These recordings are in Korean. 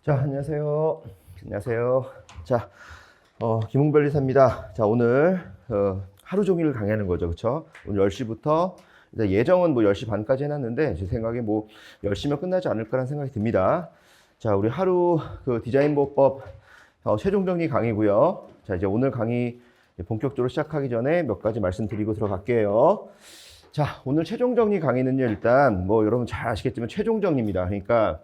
자, 안녕하세요. 안녕하세요. 자, 김홍별리사입니다. 자, 오늘 하루 종일 강의하는 거죠, 그렇죠? 오늘 10시부터 예정은 뭐 10시 반까지 해놨는데 제 생각에 뭐 10시면 끝나지 않을까라는 생각이 듭니다. 자, 우리 하루 그 디자인 보법 최종 정리 강의고요. 자, 이제 오늘 강의 본격적으로 시작하기 전에 몇 가지 말씀드리고 들어갈게요. 자, 오늘 최종 정리 강의는요, 일단 뭐 여러분 잘 아시겠지만 최종 정리입니다. 그러니까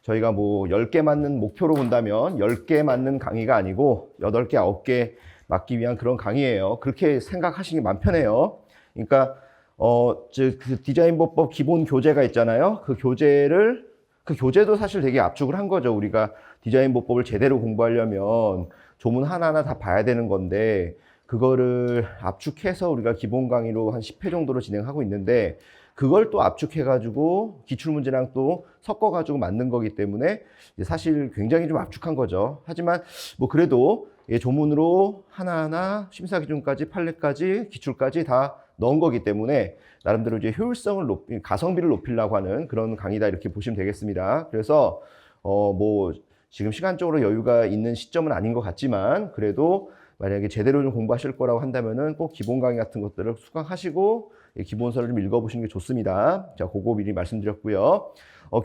저희가 뭐 10개 맞는 목표로 본다면 10개 맞는 강의가 아니고 8개, 9개 맞기 위한 그런 강의예요. 그렇게 생각하시는 게 마음 편해요. 그러니까 그 디자인 보법 기본 교재가 있잖아요. 그 교재도 사실 되게 압축을 한 거죠. 우리가 디자인 보법을 제대로 공부하려면 조문 하나하나 다 봐야 되는 건데 그거를 압축해서 우리가 기본 강의로 한 10회 정도로 진행하고 있는데 그걸 또 압축해가지고 기출문제랑 또 섞어가지고 만든 거기 때문에 사실 굉장히 좀 압축한 거죠. 하지만 뭐 그래도 조문으로 하나하나 심사기준까지 판례까지 기출까지 다 넣은 거기 때문에 나름대로 이제 효율성을 가성비를 높이려고 하는 그런 강의다 이렇게 보시면 되겠습니다. 그래서 뭐 지금 시간적으로 여유가 있는 시점은 아닌 것 같지만 그래도 만약에 제대로 좀 공부하실 거라고 한다면은 꼭 기본 강의 같은 것들을 수강하시고 기본서를 좀 읽어보시는 게 좋습니다. 자, 그거 미리 말씀드렸고요.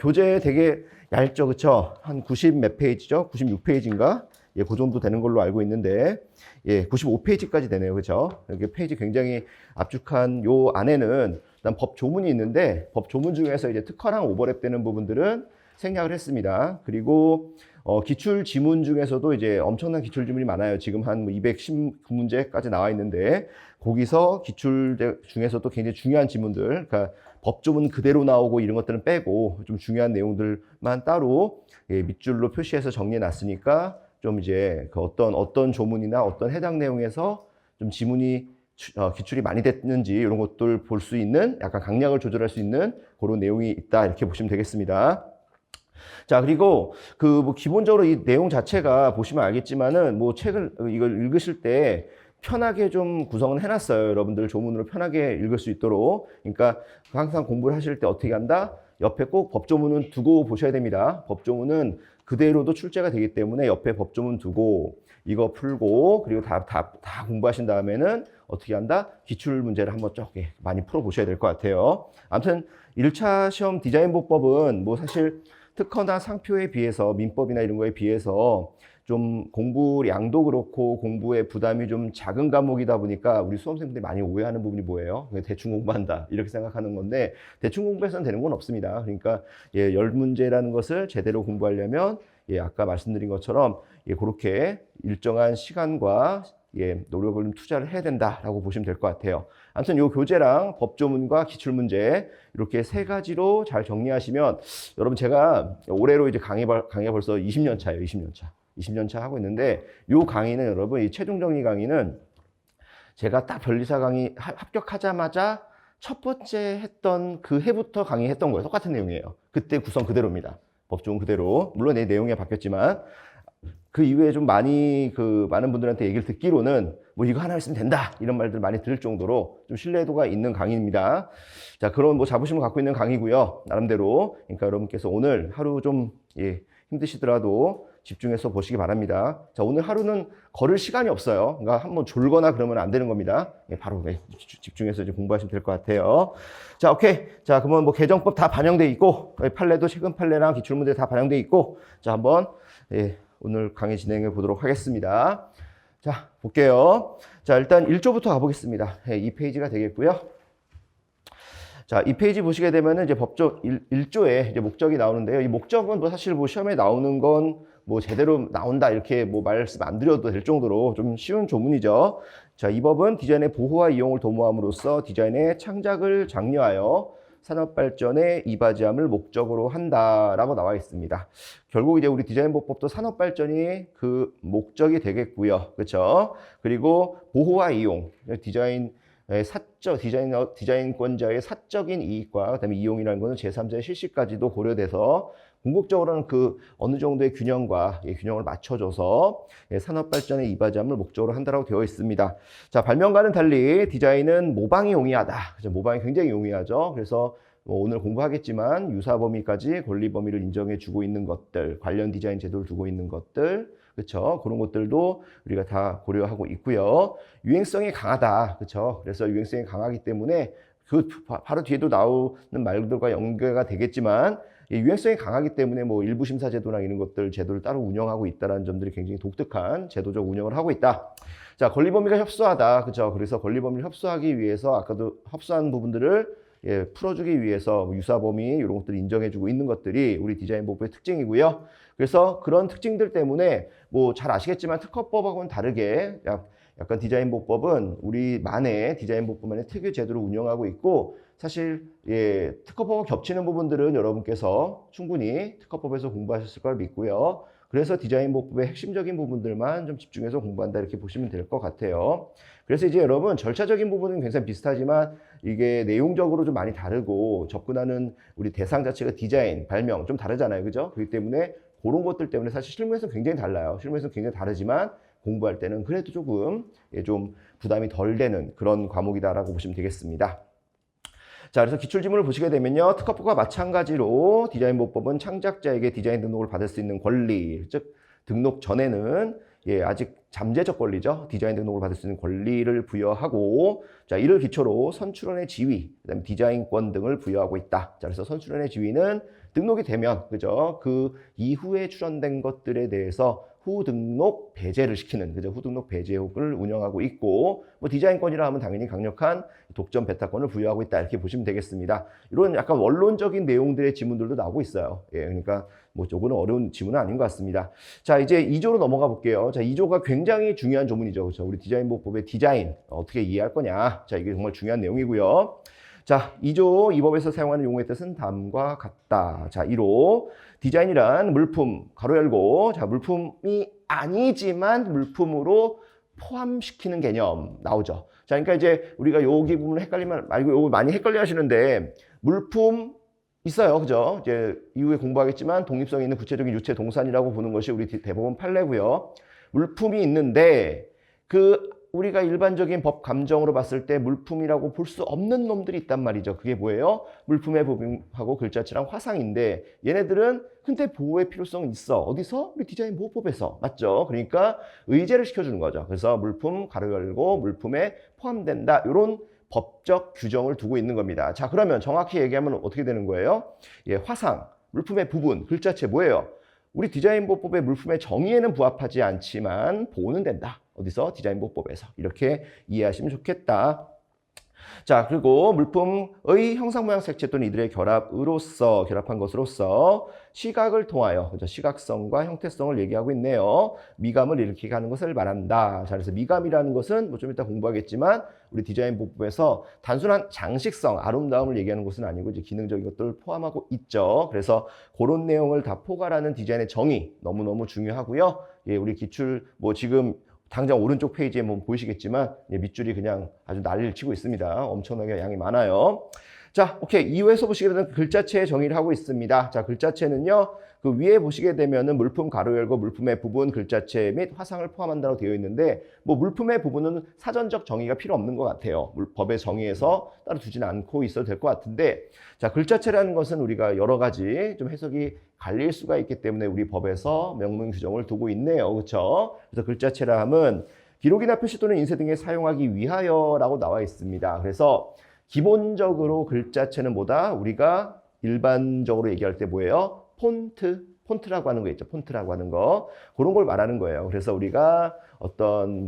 교재 되게 얇죠, 그쵸? 한 90 몇 페이지죠? 96페이지인가? 예, 그 정도 되는 걸로 알고 있는데, 예, 95페이지까지 되네요, 그쵸? 이렇게 페이지 굉장히 압축한 요 안에는 일단 법 조문이 있는데, 법 조문 중에서 이제 특허랑 오버랩 되는 부분들은 생략을 했습니다. 그리고 기출 지문 중에서도 이제 엄청난 기출 지문이 많아요. 지금 한 219문제까지 나와 있는데 거기서 기출 중에서도 굉장히 중요한 지문들, 그러니까 법조문 그대로 나오고 이런 것들은 빼고 좀 중요한 내용들만 따로 밑줄로 표시해서 정리해 놨으니까 좀 이제 그 어떤 조문이나 어떤 해당 내용에서 좀 지문이 기출이 많이 됐는지 이런 것들 볼 수 있는 약간 강약을 조절할 수 있는 그런 내용이 있다 이렇게 보시면 되겠습니다. 자, 그리고 그 뭐 기본적으로 이 내용 자체가 보시면 알겠지만은 뭐 책을 이걸 읽으실 때 편하게 좀 구성은 해놨어요. 여러분들 조문으로 편하게 읽을 수 있도록. 그러니까 항상 공부를 하실 때 어떻게 한다? 옆에 꼭 법조문은 두고 보셔야 됩니다. 법조문은 그대로도 출제가 되기 때문에 옆에 법조문 두고 이거 풀고 그리고 다 공부하신 다음에는 어떻게 한다? 기출 문제를 한번 쭉 많이 풀어보셔야 될 것 같아요. 아무튼 1차 시험 디자인 보법은 뭐 사실 특허나 상표에 비해서 민법이나 이런 거에 비해서 좀 공부량도 그렇고 공부의 부담이 좀 작은 과목이다 보니까 우리 수험생들이 많이 오해하는 부분이 뭐예요? 대충 공부한다 이렇게 생각하는 건데 대충 공부해서는 되는 건 없습니다. 그러니까 10문제라는 것을 제대로 공부하려면 아까 말씀드린 것처럼 그렇게 일정한 시간과 노력을 좀 투자를 해야 된다라고 보시면 될 것 같아요. 아무튼 이 교재랑 법조문과 기출문제 이렇게 세 가지로 잘 정리하시면 여러분 제가 올해로 이제 강의가 벌써 20년 차예요. 20년 차. 20년 차 하고 있는데 이 강의는 여러분 이 최종 정리 강의는 제가 딱 변리사 강의 합격하자마자 첫 번째 했던 그 해부터 강의했던 거예요. 똑같은 내용이에요. 그때 구성 그대로입니다. 법조문 그대로. 물론 내 내용이 바뀌었지만 그 이후에 좀 많은 분들한테 얘기를 듣기로는 뭐 이거 하나 있으면 된다 이런 말들 많이 들을 정도로 좀 신뢰도가 있는 강의입니다. 자, 그런 뭐 자부심을 갖고 있는 강의고요. 나름대로. 그러니까 여러분께서 오늘 하루 좀 힘드시더라도 집중해서 보시기 바랍니다. 자, 오늘 하루는 걸을 시간이 없어요. 그러니까 한번 졸거나 그러면 안 되는 겁니다. 바로 집중해서 이제 공부하시면 될 것 같아요. 자, 오케이. 자, 그러면 뭐 개정법 다 반영돼 있고 판례도 최근 판례랑 기출문제 다 반영돼 있고 자, 한번 오늘 강의 진행해 보도록 하겠습니다. 자, 볼게요. 자, 일단 1조부터 가보겠습니다. 이 페이지가 되겠고요. 자, 이 페이지 보시게 되면은 이제 법조 1조에 이제 목적이 나오는데요. 이 목적은 뭐 사실 뭐 시험에 나오는 건 뭐 제대로 나온다 이렇게 뭐 말씀 안 드려도 될 정도로 좀 쉬운 조문이죠. 자, 이 법은 디자인의 보호와 이용을 도모함으로써 디자인의 창작을 장려하여 산업발전에 이바지함을 목적으로 한다라고 나와 있습니다. 결국 이제 우리 디자인 보법도 산업발전이 그 목적이 되겠고요. 그렇죠? 그리고 보호와 이용, 디자인권자의 사적인 이익과 그다음에 이용이라는 것은 제3자의 실시까지도 고려돼서 궁극적으로는 그 어느 정도의 균형을 맞춰줘서 산업발전에 이바지함을 목적으로 한다라고 되어 있습니다. 자, 발명과는 달리 디자인은 모방이 용이하다. 그죠? 모방이 굉장히 용이하죠. 그래서 오늘 공부하겠지만 유사 범위까지 권리 범위를 인정해 주고 있는 것들, 관련 디자인 제도를 두고 있는 것들, 그렇죠? 그런 것들도 우리가 다 고려하고 있고요. 유행성이 강하다, 그렇죠? 그래서 유행성이 강하기 때문에 그 바로 뒤에도 나오는 말들과 연계가 되겠지만 유행성이 강하기 때문에 뭐 일부 심사 제도나 이런 것들 제도를 따로 운영하고 있다는 점들이 굉장히 독특한 제도적 운영을 하고 있다. 자, 권리 범위가 협소하다, 그렇죠? 그래서 권리 범위를 협소하기 위해서 아까도 협소한 부분들을 풀어주기 위해서 유사 범위 이런 것들을 인정해주고 있는 것들이 우리 디자인 보호법의 특징이고요. 그래서 그런 특징들 때문에 뭐 잘 아시겠지만 특허법하고는 다르게 약간 디자인 보호법은 우리만의 디자인 보호법만의 특유 제도를 운영하고 있고 사실 특허법과 겹치는 부분들은 여러분께서 충분히 특허법에서 공부하셨을 걸 믿고요. 그래서 디자인 보호법의 핵심적인 부분들만 좀 집중해서 공부한다 이렇게 보시면 될 것 같아요. 그래서 이제 여러분 절차적인 부분은 굉장히 비슷하지만 이게 내용적으로 좀 많이 다르고 접근하는 우리 대상 자체가 디자인, 발명 좀 다르잖아요. 그죠? 그렇기 때문에 그런 것들 때문에 사실 실무에서 굉장히 달라요. 실무에서 굉장히 다르지만 공부할 때는 그래도 조금 좀 부담이 덜 되는 그런 과목이다라고 보시면 되겠습니다. 자, 그래서 기출지문을 보시게 되면요. 특허법과 마찬가지로 디자인보호법은 창작자에게 디자인 등록을 받을 수 있는 권리, 즉 등록 전에는 아직 잠재적 권리죠. 디자인 등록을 받을 수 있는 권리를 부여하고, 자, 이를 기초로 선출원의 지위, 그다음에 디자인권 등을 부여하고 있다. 자, 그래서 선출원의 지위는 등록이 되면, 그죠? 그 이후에 출원된 것들에 대해서 후등록 배제를 시키는, 그죠? 후등록 배제를 운영하고 있고, 뭐 디자인권이라 하면 당연히 강력한 독점 배타권을 부여하고 있다. 이렇게 보시면 되겠습니다. 이런 약간 원론적인 내용들의 지문들도 나오고 있어요. 그러니까 뭐 조금은 어려운 지문은 아닌 것 같습니다. 자, 이제 2조로 넘어가 볼게요. 자, 2조가 굉장히 중요한 조문이죠. 그렇죠? 우리 디자인보호법의 디자인 어떻게 이해할 거냐. 자, 이게 정말 중요한 내용이고요. 자, 2조 이 법에서 사용하는 용어의 뜻은 다음과 같다. 자, 1호 디자인이란 물품 가로 열고 자, 물품이 아니지만 물품으로 포함시키는 개념 나오죠. 자, 그러니까 이제 우리가 여기 부분을 헷갈리면 말고 요거 많이 헷갈려 하시는데 물품 있어요. 그죠? 이제 이후에 공부하겠지만 독립성이 있는 구체적인 유체 동산이라고 보는 것이 우리 대법원 판례고요. 물품이 있는데 우리가 일반적인 법 감정으로 봤을 때 물품이라고 볼 수 없는 놈들이 있단 말이죠. 그게 뭐예요? 물품의 부분하고 글자체랑 화상인데 얘네들은 근데 보호의 필요성은 있어. 어디서? 우리 디자인 보호법에서. 맞죠? 그러니까 의제를 시켜주는 거죠. 그래서 물품 가로 열고 물품에 포함된다. 이런 법적 규정을 두고 있는 겁니다. 자, 그러면 정확히 얘기하면 어떻게 되는 거예요? 화상, 물품의 부분, 글자체 뭐예요? 우리 디자인보호법의 물품의 정의에는 부합하지 않지만 보호는 된다. 어디서? 디자인보호법에서. 이렇게 이해하시면 좋겠다. 자, 그리고 물품의 형상, 모양, 색채 또는 이들의 결합한 것으로서 시각을 통하여, 그죠? 시각성과 형태성을 얘기하고 있네요. 미감을 일으키게 하는 것을 말한다. 자, 그래서 미감이라는 것은 뭐 좀 이따 공부하겠지만 우리 디자인보호법에서 단순한 장식성, 아름다움을 얘기하는 것은 아니고 이제 기능적인 것들을 포함하고 있죠. 그래서 그런 내용을 다 포괄하는 디자인의 정의 너무너무 중요하고요. 우리 기출 뭐 지금 당장 오른쪽 페이지에 뭐 보이시겠지만 밑줄이 그냥 아주 난리를 치고 있습니다. 엄청나게 양이 많아요. 자, 오케이. 이후에서 보시게 되면 글자체의 정의를 하고 있습니다. 자, 글자체는요. 그 위에 보시게 되면은 물품 가로 열고 물품의 부분, 글자체 및 화상을 포함한다고 되어 있는데 뭐 물품의 부분은 사전적 정의가 필요 없는 것 같아요. 법의 정의에서 따로 두지는 않고 있어도 될 것 같은데 자, 글자체라는 것은 우리가 여러 가지 좀 해석이 갈릴 수가 있기 때문에 우리 법에서 명문 규정을 두고 있네요. 그렇죠? 그래서 글자체라 함은 기록이나 표시 또는 인쇄 등에 사용하기 위하여라고 나와 있습니다. 그래서 기본적으로 글자체는 뭐다? 우리가 일반적으로 얘기할 때 뭐예요? 폰트라고 하는 거 있죠. 폰트라고 하는 거. 그런 걸 말하는 거예요. 그래서 우리가 어떤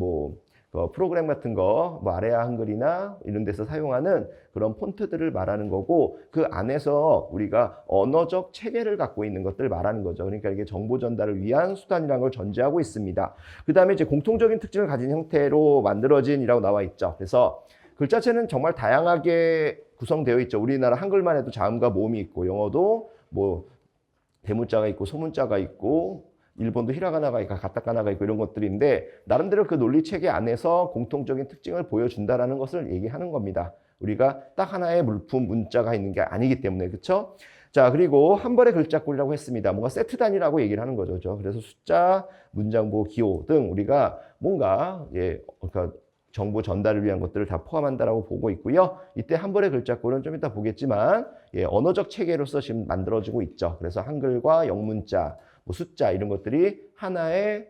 프로그램 같은 거, 아레아 한글이나 이런 데서 사용하는 그런 폰트들을 말하는 거고, 그 안에서 우리가 언어적 체계를 갖고 있는 것들을 말하는 거죠. 그러니까 이게 정보 전달을 위한 수단이라는 걸 전제하고 있습니다. 그 다음에 이제 공통적인 특징을 가진 형태로 만들어진이라고 나와 있죠. 그래서 글자체는 정말 다양하게 구성되어 있죠. 우리나라 한글만 해도 자음과 모음이 있고, 영어도 대문자가 있고 소문자가 있고 일본도 히라가나가 있고 가타카나가 있고 이런 것들인데 나름대로 그 논리 체계 안에서 공통적인 특징을 보여준다라는 것을 얘기하는 겁니다. 우리가 딱 하나의 물품 문자가 있는 게 아니기 때문에. 그렇죠? 자, 그리고 한 벌의 글자꼴이라고 했습니다. 뭔가 세트 단위라고 얘기를 하는 거죠. 그래서 숫자, 문장보, 기호 등 우리가 뭔가 그러니까 정보 전달을 위한 것들을 다 포함한다라고 보고 있고요. 이때 한벌의 글자꼴은 좀 이따 보겠지만 언어적 체계로서 지금 만들어지고 있죠. 그래서 한글과 영문자, 뭐 숫자 이런 것들이 하나의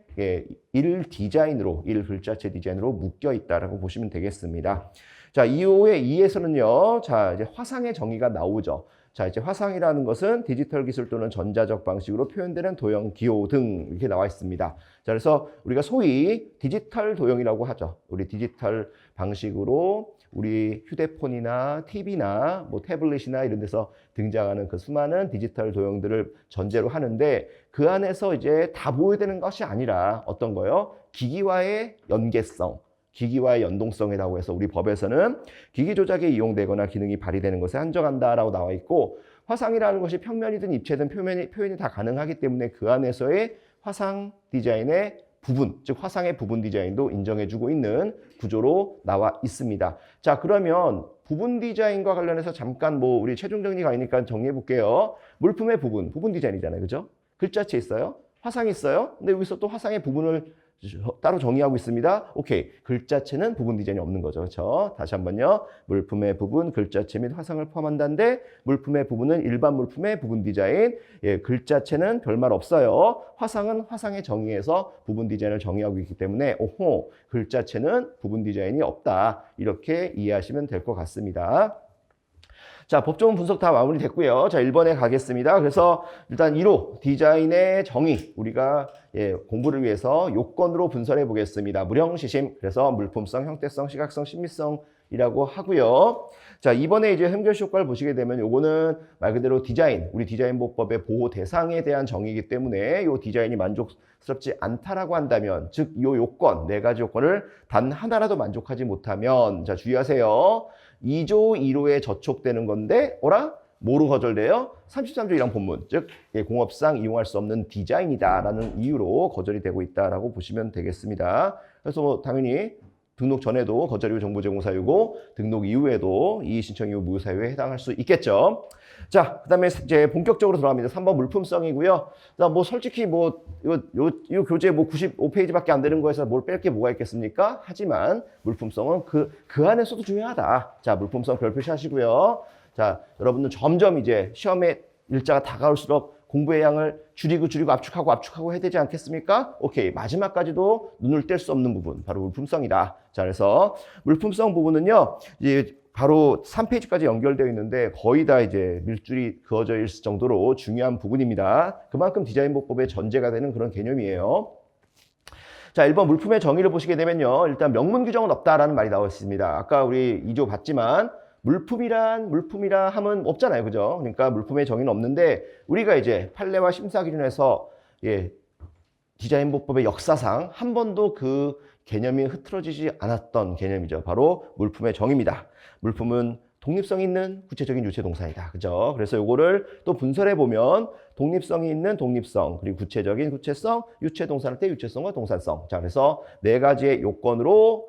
일 디자인으로, 일 글자체 디자인으로 묶여 있다라고 보시면 되겠습니다. 자, 이후에 2에서는요. 자, 이제 화상의 정의가 나오죠. 자, 이제 화상이라는 것은 디지털 기술 또는 전자적 방식으로 표현되는 도형, 기호 등 이렇게 나와 있습니다. 자, 그래서 우리가 소위 디지털 도형이라고 하죠. 우리 디지털 방식으로 우리 휴대폰이나 TV나 뭐 태블릿이나 이런 데서 등장하는 그 수많은 디지털 도형들을 전제로 하는데 그 안에서 이제 다 보여되는 것이 아니라 어떤 거요? 기기와의 연계성. 기기와의 연동성이라고 해서 우리 법에서는 기기 조작에 이용되거나 기능이 발휘되는 것에 한정한다라고 나와 있고 화상이라는 것이 평면이든 입체든 표현이 다 가능하기 때문에 그 안에서의 화상 디자인의 부분, 즉 화상의 부분 디자인도 인정해주고 있는 구조로 나와 있습니다. 자, 그러면 부분 디자인과 관련해서 잠깐 뭐 우리 최종 정리가 아니니까 정리해 볼게요. 물품의 부분 디자인이잖아요. 그죠? 글자체 있어요. 화상이 있어요. 근데 여기서 또 화상의 부분을 따로 정의하고 있습니다. 오케이. 글자체는 부분 디자인이 없는 거죠. 그렇죠? 다시 한번요. 물품의 부분, 글자체 및 화상을 포함한다는데 물품의 부분은 일반 물품의 부분 디자인, 글자체는 별말 없어요. 화상은 화상의 정의에서 부분 디자인을 정의하고 있기 때문에 오호, 글자체는 부분 디자인이 없다. 이렇게 이해하시면 될 것 같습니다. 자, 법조문 분석 다 마무리됐고요. 자, 1번에 가겠습니다. 그래서 일단 1호 디자인의 정의 우리가 공부를 위해서 요건으로 분석해 보겠습니다. 무령시심, 그래서 물품성, 형태성, 시각성, 심미성이라고 하고요. 자, 이번에 이제 흠결시 효과를 보시게 되면 요거는 말 그대로 디자인, 우리 디자인보법의 보호 대상에 대한 정의이기 때문에 요 디자인이 만족스럽지 않다라고 한다면, 즉 요 요건, 4가지 요건을 단 하나라도 만족하지 못하면, 자, 주의하세요. 2조 1호에 저촉되는 건데, 뭐로 거절돼요? 33조 1항 본문, 즉 공업상 이용할 수 없는 디자인이다라는 이유로 거절이 되고 있다라고 보시면 되겠습니다. 그래서 뭐 당연히 등록 전에도 거절 이후 정보 제공 사유고 등록 이후에도 이의 신청 이후 무효 사유에 해당할 수 있겠죠. 자, 그다음에 이제 본격적으로 들어갑니다. 3번 물품성이고요. 자, 뭐 솔직히 뭐 이 교재 뭐 95페이지밖에 안 되는 거에서 뭘 뺄 게 뭐가 있겠습니까? 하지만 물품성은 그 안에서도 중요하다. 자, 물품성 별표시 하시고요. 자, 여러분들 점점 이제 시험에 일자가 다가올수록 공부의 양을 줄이고 압축하고 해야 되지 않겠습니까? 오케이. 마지막까지도 눈을 뗄 수 없는 부분, 바로 물품성이다. 자, 그래서 물품성 부분은요, 이제 바로 3페이지까지 연결되어 있는데 거의 다 이제 밀줄이 그어져 있을 정도로 중요한 부분입니다. 그만큼 디자인보법의 전제가 되는 그런 개념이에요. 자, 1번 물품의 정의를 보시게 되면요, 일단 명문 규정은 없다라는 말이 나와 있습니다. 아까 우리 2조 봤지만 물품이라 함은 없잖아요. 그죠? 그러니까 물품의 정의는 없는데 우리가 이제 판례와 심사 기준에서 디자인보법의 역사상 한 번도 그 개념이 흐트러지지 않았던 개념이죠. 바로 물품의 정의입니다. 물품은 독립성 있는 구체적인 유체 동사이다. 그죠? 그래서 요거를 또 분설해 보면 독립성이 있는 독립성, 그리고 구체적인 구체성, 유체 동사할 때 유체성과 동사성. 자, 그래서 4가지의 요건으로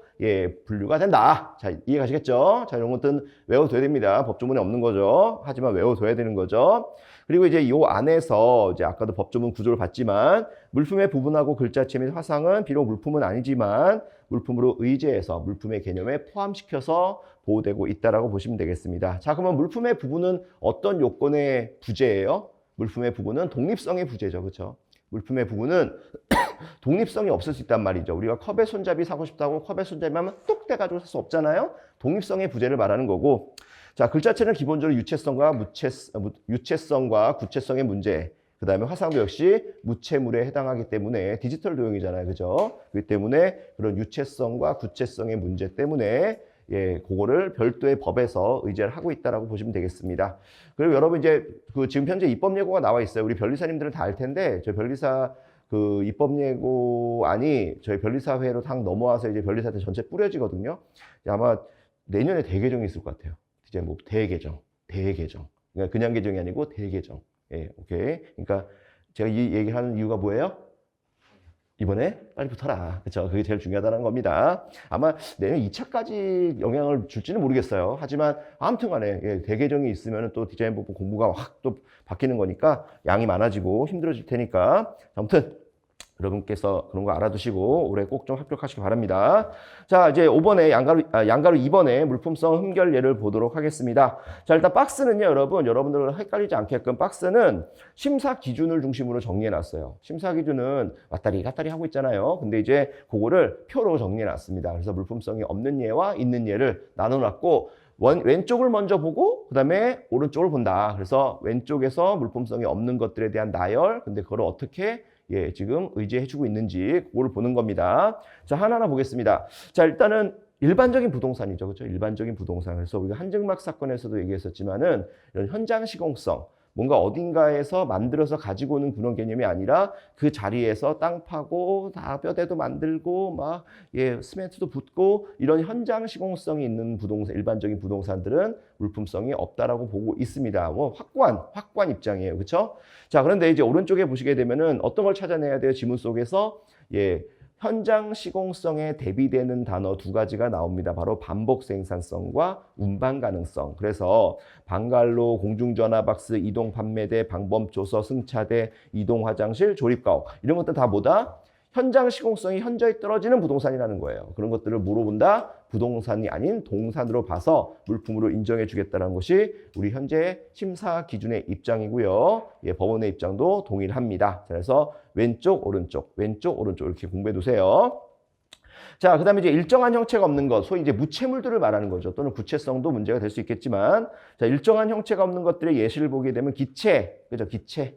분류가 된다. 자, 이해가시겠죠? 자, 이런 것들은 외워둬야 됩니다. 법조문에 없는 거죠. 하지만 외워둬야 되는 거죠. 그리고 이제 요 안에서 이제 아까도 법조문 구조를 봤지만 물품의 부분하고 글자체 및 화상은 비록 물품은 아니지만 물품으로 의제해서 물품의 개념에 포함시켜서 보호되고 있다라고 보시면 되겠습니다. 자, 그러면 물품의 부분은 어떤 요건의 부재예요? 물품의 부분은 독립성의 부재죠. 그렇죠? 물품의 부분은 독립성이 없을 수 있단 말이죠. 우리가 컵의 손잡이 사고 싶다고 컵의 손잡이 하면 뚝 떼가지고 살 수 없잖아요. 독립성의 부재를 말하는 거고, 자, 글자체는 기본적으로 유체성과 구체성의 문제, 그 다음에 화상도 역시 무체물에 해당하기 때문에 디지털 도형이잖아요. 그죠? 그렇기 때문에 그런 유체성과 구체성의 문제 때문에 그거를 별도의 법에서 의제를 하고 있다라고 보시면 되겠습니다. 그리고 여러분 이제 지금 현재 입법 예고가 나와 있어요. 우리 변리사님들은 다 알 텐데, 저희 변리사 입법 예고안이 저희 변리사회로 딱 넘어와서 이제 변리사한테 전체 뿌려지거든요. 아마 내년에 대개정이 있을 것 같아요. 이제 뭐 대개정. 그러니까 그냥 개정이 아니고 대개정. 오케이. 그러니까 제가 이 얘기를 하는 이유가 뭐예요? 이번에 빨리 붙어라. 그렇죠? 그게 제일 중요하다는 겁니다. 아마 내년 2차까지 영향을 줄지는 모르겠어요. 하지만 아무튼 간에 대개정이 있으면 또 디자인보법 공부가 확 또 바뀌는 거니까 양이 많아지고 힘들어질 테니까 아무튼 여러분께서 그런 거 알아두시고 올해 꼭 좀 합격하시기 바랍니다. 자, 이제 5번에 양가루 2번에 물품성 흠결 예를 보도록 하겠습니다. 자, 일단 박스는요, 여러분들 헷갈리지 않게끔 박스는 심사 기준을 중심으로 정리해 놨어요. 심사 기준은 왔다리 갔다리 하고 있잖아요. 근데 이제 그거를 표로 정리해 놨습니다. 그래서 물품성이 없는 예와 있는 예를 나눠 놨고 왼쪽을 먼저 보고 그다음에 오른쪽을 본다. 그래서 왼쪽에서 물품성이 없는 것들에 대한 나열, 근데 그걸 어떻게 지금 의지해주고 있는지 그걸 보는 겁니다. 자, 하나하나 보겠습니다. 자, 일단은 일반적인 부동산이죠. 그렇죠? 일반적인 부동산. 그래서 우리가 한증막 사건에서도 얘기했었지만은 이런 현장 시공성, 뭔가 어딘가에서 만들어서 가지고 오는 그런 개념이 아니라 그 자리에서 땅 파고 다 뼈대도 만들고 막 시멘트도 붓고 이런 현장 시공성이 있는 부동산, 일반적인 부동산들은 물품성이 없다라고 보고 있습니다. 뭐 확고한 입장이에요. 그렇죠? 자, 그런데 이제 오른쪽에 보시게 되면은 어떤 걸 찾아내야 돼요? 지문 속에서 현장 시공성에 대비되는 단어 두 가지가 나옵니다. 바로 반복 생산성과 운반 가능성. 그래서 방갈로, 공중전화박스, 이동 판매대, 방범조서, 승차대, 이동 화장실, 조립가옥 이런 것들 다 뭐다? 현장 시공성이 현저히 떨어지는 부동산이라는 거예요. 그런 것들을 물어본다. 부동산이 아닌 동산으로 봐서 물품으로 인정해 주겠다는 것이 우리 현재 심사 기준의 입장이고요. 법원의 입장도 동일합니다. 그래서 왼쪽, 오른쪽 이렇게 공부해 두세요. 자, 그 다음에 이제 일정한 형체가 없는 것, 소위 이제 무채물들을 말하는 거죠. 또는 구체성도 문제가 될 수 있겠지만, 자, 일정한 형체가 없는 것들의 예시를 보게 되면 기체,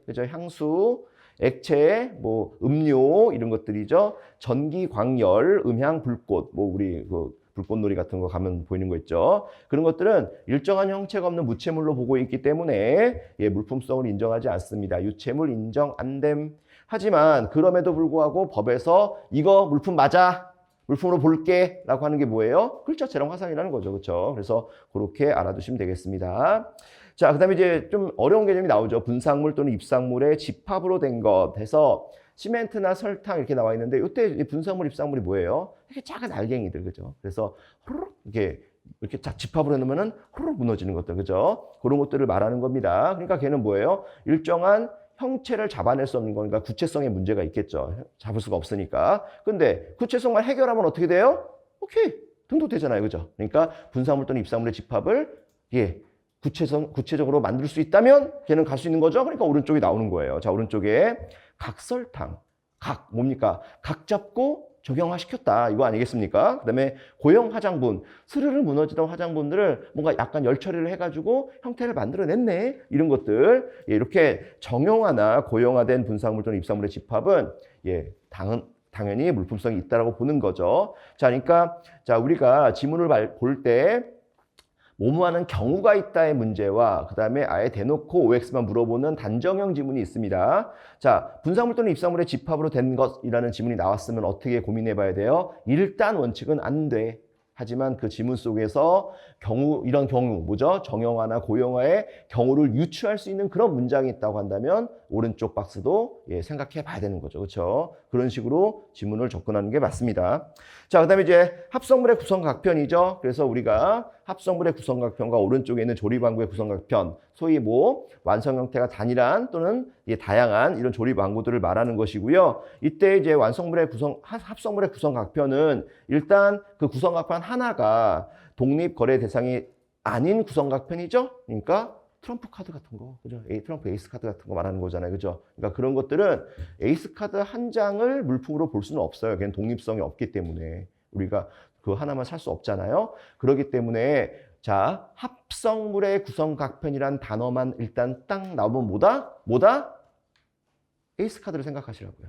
그죠? 향수, 액체, 뭐 음료 이런 것들이죠. 전기, 광열, 음향, 불꽃, 뭐 우리 그 불꽃놀이 같은 거 가면 보이는 거 있죠. 그런 것들은 일정한 형체가 없는 무채물로 보고 있기 때문에 물품성을 인정하지 않습니다. 유채물 인정 안 됨. 하지만 그럼에도 불구하고 법에서 이거 물품 맞아, 물품으로 볼게 라고 하는 게 뭐예요? 글자체랑 화상이라는 거죠. 그렇죠? 그래서 그렇게 알아두시면 되겠습니다. 자, 그 다음에 이제 좀 어려운 개념이 나오죠. 분상물 또는 입상물의 집합으로 된 것 해서 시멘트나 설탕 이렇게 나와 있는데 이때 분상물, 입상물이 뭐예요? 이렇게 작은 알갱이들, 그죠? 그래서 후루룩 이렇게 집합으로 해놓으면은 후루룩 무너지는 것들, 그죠? 그런 것들을 말하는 겁니다. 그러니까 걔는 뭐예요? 일정한 형체를 잡아낼 수 없는 거니까 구체성에 문제가 있겠죠. 잡을 수가 없으니까. 근데 구체성만 해결하면 어떻게 돼요? 오케이. 등록되잖아요. 그죠? 그러니까 분상물 또는 입상물의 집합을 구체적으로 만들 수 있다면 걔는 갈 수 있는 거죠. 그러니까 오른쪽이 나오는 거예요. 자, 오른쪽에 각설탕. 뭡니까? 각 잡고 적용화시켰다. 이거 아니겠습니까? 그 다음에 고형 화장분. 스르르 무너지던 화장분들을 뭔가 약간 열 처리를 해가지고 형태를 만들어냈네. 이런 것들. 이렇게 정형화나 고형화된 분상물 또는 입상물의 집합은 당연히 물품성이 있다라고 보는 거죠. 자, 그러니까 우리가 지문을 볼 때 뭐뭐하는 경우가 있다의 문제와 그 다음에 아예 대놓고 OX만 물어보는 단정형 지문이 있습니다. 자, 분상물 또는 입상물의 집합으로 된 것이라는 지문이 나왔으면 어떻게 고민해 봐야 돼요? 일단 원칙은 안 돼. 하지만 그 지문 속에서 이런 경우, 뭐죠? 정형화나 고형화의 경우를 유추할 수 있는 그런 문장이 있다고 한다면 오른쪽 박스도 생각해 봐야 되는 거죠. 그렇죠? 그런 식으로 지문을 접근하는 게 맞습니다. 자, 그 다음에 이제 합성물의 구성각편이죠. 그래서 우리가 합성물의 구성각편과 오른쪽에 있는 조립왕구의 구성각편, 소위 뭐 완성 형태가 단일한 또는 다양한 이런 조립왕구들을 말하는 것이고요. 이때 이제 합성물의 구성각편은 일단 그 구성각편 하나가 독립거래 대상이 아닌 구성각편이죠. 그러니까 트럼프 카드 같은 거, 그죠? 트럼프 에이스 카드 같은 거 말하는 거잖아요, 그죠? 그러니까 그런 것들은 에이스 카드 한 장을 물품으로 볼 수는 없어요. 걔는 독립성이 없기 때문에 우리가 그 하나만 살 수 없잖아요. 그렇기 때문에 자, 합성물의 구성각편이란 단어만 일단 딱 나오면 뭐다? 에이스 카드를 생각하시라고요.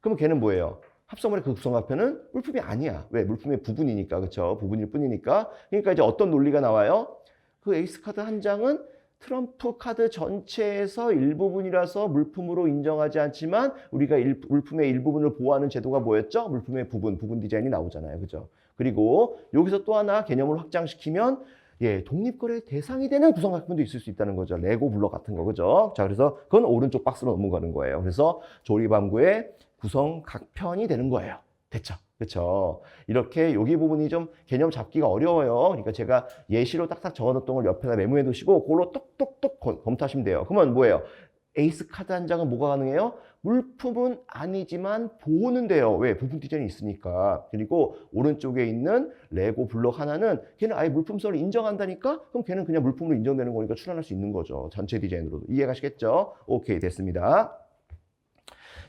그러면 걔는 뭐예요? 합성물의 그 구성각편은 물품이 아니야. 왜? 물품의 부분이니까, 그렇죠? 부분일 뿐이니까. 그러니까 이제 어떤 논리가 나와요? 그 에이스 카드 한 장은 트럼프 카드 전체에서 일부분이라서 물품으로 인정하지 않지만 우리가 물품의 일부분을 보호하는 제도가 뭐였죠? 물품의 부분 디자인이 나오잖아요. 그죠? 그리고 여기서 또 하나 개념을 확장시키면 독립거래 대상이 되는 구성각편도 있을 수 있다는 거죠. 레고 블럭 같은 거, 그죠? 자, 그래서 그건 오른쪽 박스로 넘어가는 거예요. 그래서 조립왕구의 구성각편이 되는 거예요. 됐죠? 그렇죠? 이렇게 여기 부분이 좀 개념 잡기가 어려워요. 그러니까 제가 예시로 딱딱 적어놓던 걸 옆에다 메모해 두시고 그걸로 똑똑똑 검토하시면 돼요. 그러면 뭐예요? 에이스 카드 한 장은 뭐가 가능해요? 물품은 아니지만 보호는 돼요. 왜? 부품 디자인이 있으니까. 그리고 오른쪽에 있는 레고 블록 하나는 걔는 아예 물품성을 인정한다니까? 그럼 걔는 그냥 물품으로 인정되는 거니까 출원할 수 있는 거죠. 전체 디자인으로도. 이해가시겠죠? 오케이, 됐습니다.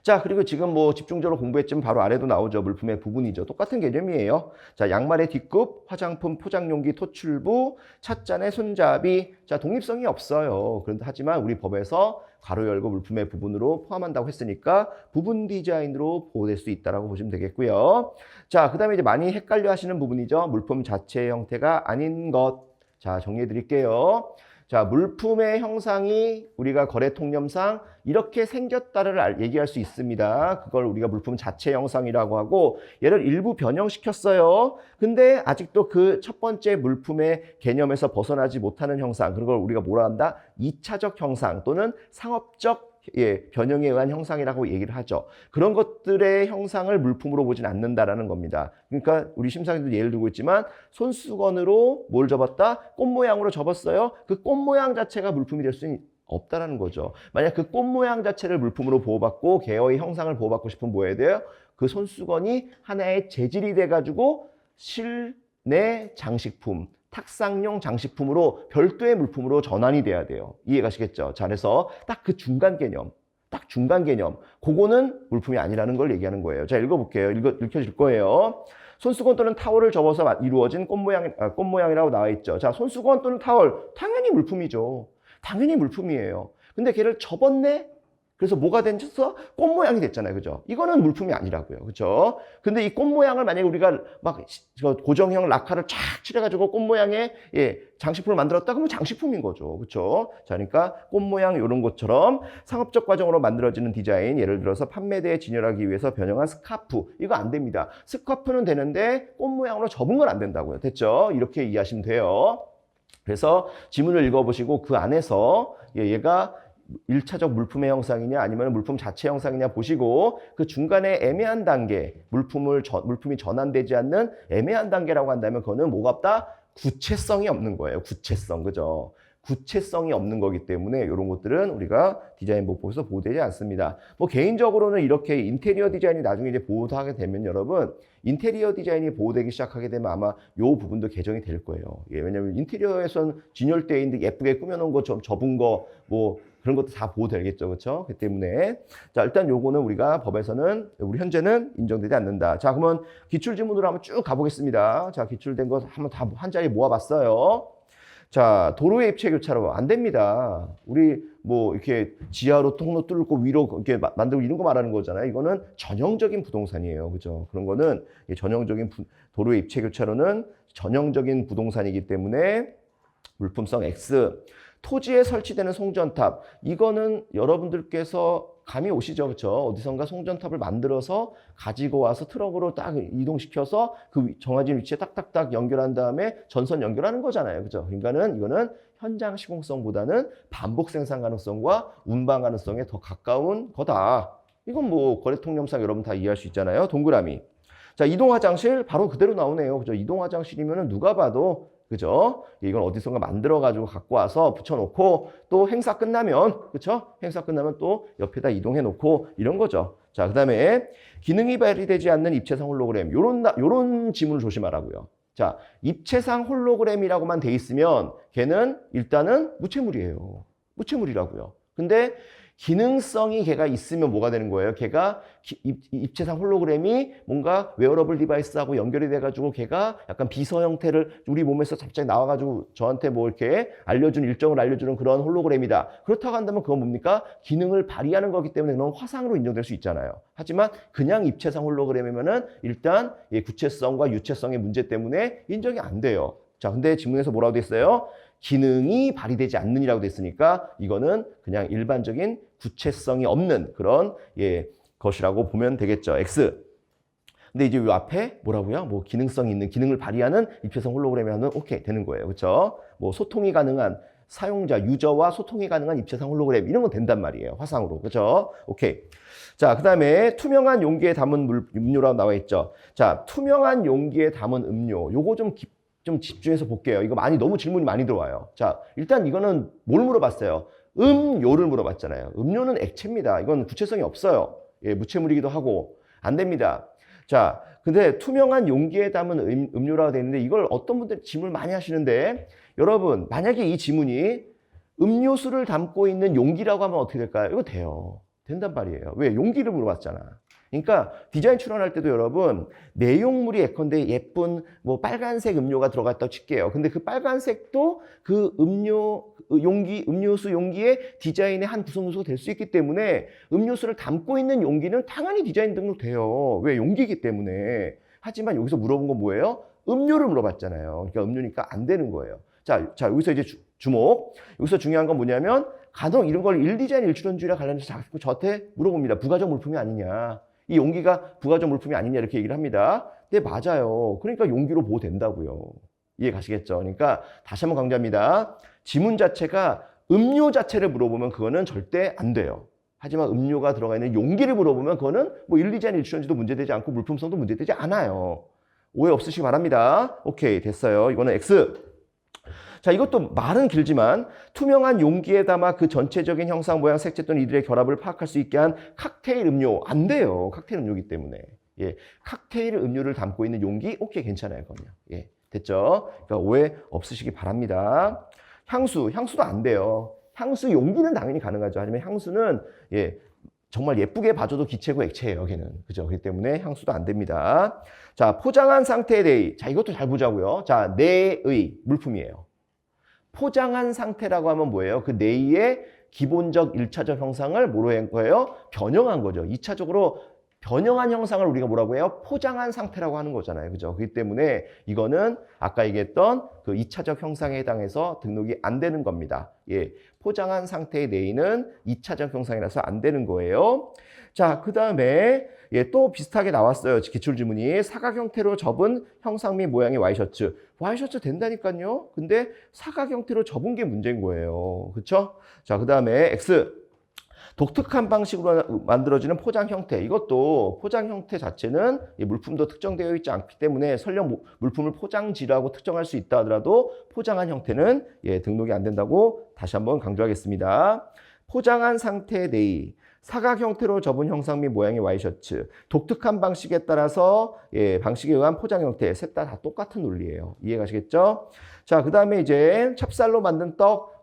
자, 그리고 지금 뭐 집중적으로 공부했지만 바로 아래도 나오죠. 물품의 부분이죠. 똑같은 개념이에요. 자, 양말의 뒷굽, 화장품 포장용기 토출부, 찻잔의 손잡이. 자, 독립성이 없어요. 그런데 하지만 우리 법에서 괄호 열고 물품의 부분으로 포함한다고 했으니까 부분 디자인으로 보호될 수 있다고 보시면 되겠고요. 자, 그 다음에 이제 많이 헷갈려 하시는 부분이죠. 물품 자체의 형태가 아닌 것. 자, 정리해 드릴게요. 자, 물품의 형상이 우리가 거래 통념상 이렇게 생겼다를 얘기할 수 있습니다. 그걸 우리가 물품 자체 형상이라고 하고 얘를 일부 변형시켰어요. 근데 아직도 그 첫 번째 물품의 개념에서 벗어나지 못하는 형상, 그걸 우리가 뭐라 한다? 2차적 형상 또는 상업적 변형에 의한 형상이라고 얘기를 하죠. 그런 것들의 형상을 물품으로 보진 않는다라는 겁니다. 그러니까 우리 심사위원도 예를 들고 있지만 손수건으로 뭘 접었다? 꽃 모양으로 접었어요. 그 꽃 모양 자체가 물품이 될 수는 없다라는 거죠. 만약 그 꽃 모양 자체를 물품으로 보호받고 개의 형상을 보호받고 싶으면 뭐 해야 돼요? 그 손수건이 하나의 재질이 돼가지고 실내 장식품, 탁상용 장식품으로 별도의 물품으로 전환이 돼야 돼요. 이해가시겠죠? 자, 그래서 딱 그 중간 개념, 딱 중간 개념, 그거는 물품이 아니라는 걸 얘기하는 거예요. 자, 읽어볼게요. 읽혀질 거예요. 손수건 또는 타월을 접어서 이루어진 꽃 모양이라고 나와 있죠. 자, 손수건 또는 타월, 당연히 물품이죠. 당연히 물품이에요. 근데 걔를 접었네? 그래서 뭐가 됐어? 꽃 모양이 됐잖아요. 그죠? 이거는 물품이 아니라고요. 그죠? 근데 이 꽃 모양을 만약에 우리가 막 고정형 락카를 쫙 칠해가지고 꽃 모양의 장식품을 만들었다 그러면 장식품인 거죠. 그죠? 자, 그러니까 꽃 모양 이런 것처럼 상업적 과정으로 만들어지는 디자인, 예를 들어서 판매대에 진열하기 위해서 변형한 스카프. 이거 안 됩니다. 스카프는 되는데 꽃 모양으로 접은 건 안 된다고요. 됐죠? 이렇게 이해하시면 돼요. 그래서 지문을 읽어보시고 그 안에서 얘가 1차적 물품의 형상이냐 아니면 물품 자체 형상이냐 보시고 그 중간에 애매한 단계, 물품이 전환되지 않는 애매한 단계라고 한다면 그거는 뭐가 없다? 구체성이 없는 거예요. 구체성, 그죠? 구체성이 없는 거기 때문에 이런 것들은 우리가 디자인 보호에서 보호되지 않습니다. 뭐 개인적으로는 이렇게 인테리어 디자인이 나중에 이제 보호하게 되면 여러분 인테리어 디자인이 보호되기 시작하게 되면 아마 요 부분도 개정이 될 거예요. 왜냐면 인테리어에서는 진열대인데 예쁘게 꾸며놓은 거 접은 거 뭐 그런 것도 다 보호되겠죠. 그렇죠? 그 때문에 자, 일단 요거는 우리가 법에서는 우리 현재는 인정되지 않는다. 자, 그러면 기출 지문으로 한번 쭉 가보겠습니다. 자, 기출된 거 한번 다 한 자리에 모아봤어요. 자, 도로의 입체 교차로 안 됩니다. 우리 뭐 이렇게 지하로 통로 뚫고 위로 이렇게 만들고 이런 거 말하는 거잖아요. 이거는 전형적인 부동산이에요. 그죠? 그런 거는 전형적인 도로의 입체 교차로는 전형적인 부동산이기 때문에 물품성 X. 토지에 설치되는 송전탑. 이거는 여러분들께서 감이 오시죠. 그렇죠? 어디선가 송전탑을 만들어서 가지고 와서 트럭으로 딱 이동시켜서 그 정해진 위치에 딱딱딱 연결한 다음에 전선 연결하는 거잖아요. 그렇죠? 그러니까는 이거는 현장 시공성보다는 반복 생산 가능성과 운반 가능성에 더 가까운 거다. 이건 뭐 거래 통념상 여러분 다 이해할 수 있잖아요. 동그라미. 자, 이동 화장실 바로 그대로 나오네요. 그죠? 이동 화장실이면은 누가 봐도 그죠? 이건 어디선가 만들어가지고 갖고 와서 붙여놓고 또 행사 끝나면, 그쵸? 행사 끝나면 또 옆에다 이동해놓고 이런 거죠. 자, 그 다음에 기능이 발휘되지 않는 입체상 홀로그램. 요런 지문을 조심하라고요. 자, 입체상 홀로그램이라고만 돼 있으면 걔는 일단은 무체물이에요. 무체물이라고요. 근데 기능성이 걔가 있으면 뭐가 되는 거예요? 걔가 입체상 홀로그램이 뭔가 웨어러블 디바이스하고 연결이 돼가지고 걔가 약간 비서 형태를 우리 몸에서 갑자기 나와가지고 저한테 뭐 이렇게 일정을 알려주는 그런 홀로그램이다. 그렇다고 한다면 그건 뭡니까? 기능을 발휘하는 거기 때문에 그건 화상으로 인정될 수 있잖아요. 하지만 그냥 입체상 홀로그램이면은 일단 구체성과 유체성의 문제 때문에 인정이 안 돼요. 자, 근데 지문에서 뭐라고 돼 있어요? 기능이 발휘되지 않는이라고 됐으니까 이거는 그냥 일반적인 구체성이 없는 그런 것이라고 보면 되겠죠. X. 근데 이제 이 앞에 뭐라고요? 뭐 기능성 있는 기능을 발휘하는 입체성 홀로그램이 하면 오케이 되는 거예요. 그렇죠? 뭐 소통이 가능한 사용자 유저와 소통이 가능한 입체상 홀로그램 이런 건 된단 말이에요. 화상으로. 그렇죠? 오케이. 자, 그다음에 투명한 용기에 담은 음료라고 나와 있죠. 자, 투명한 용기에 담은 음료. 요거 좀 집중해서 볼게요. 이거 너무 질문이 많이 들어와요. 자, 일단 이거는 뭘 물어봤어요? 음료를 물어봤잖아요. 음료는 액체입니다. 이건 구체성이 없어요. 예, 무체물이기도 하고 안 됩니다. 자, 근데 투명한 용기에 담은 음료라고 되어 있는데 이걸 어떤 분들이 질문을 많이 하시는데 여러분 만약에 이 지문이 음료수를 담고 있는 용기라고 하면 어떻게 될까요? 이거 돼요. 된단 말이에요. 왜? 용기를 물어봤잖아. 그러니까 디자인 출원할 때도 여러분 내용물이 예컨대 예쁜 뭐 빨간색 음료가 들어갔다고 칠게요. 근데 그 빨간색도 그 음료수 용기의 디자인의 한 구성 요소가 될 수 있기 때문에 음료수를 담고 있는 용기는 당연히 디자인 등록돼요. 왜? 용기이기 때문에. 하지만 여기서 물어본 건 뭐예요? 음료를 물어봤잖아요. 그러니까 음료니까 안 되는 거예요. 자, 여기서 이제 주목. 여기서 중요한 건 뭐냐면 간혹 이런 걸 일디자인 일출원주의랑 관련해서 자꾸 저한테 물어봅니다. 부가적 물품이 아니냐. 이 용기가 부가적 물품이 아니냐 이렇게 얘기를 합니다. 근데 맞아요. 그러니까 용기로 보호된다고요. 이해 가시겠죠? 그러니까 다시 한번 강조합니다. 지문 자체가 음료 자체를 물어보면 그거는 절대 안 돼요. 하지만 음료가 들어가 있는 용기를 물어보면 그거는 뭐 일리자인 일출원지도 문제되지 않고 물품성도 문제되지 않아요. 오해 없으시기 바랍니다. 오케이, 됐어요. 이거는 X. 자, 이것도 말은 길지만 투명한 용기에 담아 그 전체적인 형상, 모양, 색채 또는 이들의 결합을 파악할 수 있게 한 칵테일 음료. 안 돼요. 칵테일 음료이기 때문에. 예, 칵테일 음료를 담고 있는 용기, 오케이, 괜찮아요. 그럼요. 예, 됐죠? 그러니까 오해 없으시기 바랍니다. 향수도 안 돼요. 향수 용기는 당연히 가능하죠. 하지만 향수는 예, 정말 예쁘게 봐줘도 기체고 액체예요. 걔는. 그죠? 그렇기 때문에 향수도 안 됩니다. 자, 포장한 상태의 내의. 자, 이것도 잘 보자고요. 자, 내의 물품이에요. 포장한 상태라고 하면 뭐예요? 그 내의 기본적 1차적 형상을 뭐로 한 거예요? 변형한 거죠. 2차적으로 변형한 형상을 우리가 뭐라고 해요? 포장한 상태라고 하는 거잖아요. 그죠? 그렇기 때문에 이거는 아까 얘기했던 그 2차적 형상에 해당해서 등록이 안 되는 겁니다. 예. 포장한 상태의 내의는 2차적 형상이라서 안 되는 거예요. 자, 그 다음에 예, 또 비슷하게 나왔어요. 기출지문이 사각 형태로 접은 형상 및 모양의 와이셔츠. 와이셔츠 된다니까요. 근데 사각 형태로 접은 게 문제인 거예요. 그렇죠? 자, 그 다음에 X. 독특한 방식으로 만들어지는 포장 형태. 이것도 포장 형태 자체는 물품도 특정되어 있지 않기 때문에 설령 물품을 포장지라고 특정할 수 있다 하더라도 포장한 형태는 예, 등록이 안 된다고 다시 한번 강조하겠습니다. 포장한 상태 내의. 사각 형태로 접은 형상 및 모양의 와이셔츠. 독특한 방식에 따라서 예, 방식에 의한 포장 형태. 셋 다 똑같은 논리예요. 이해 가시겠죠? 자, 그 다음에 이제 찹쌀로 만든 떡,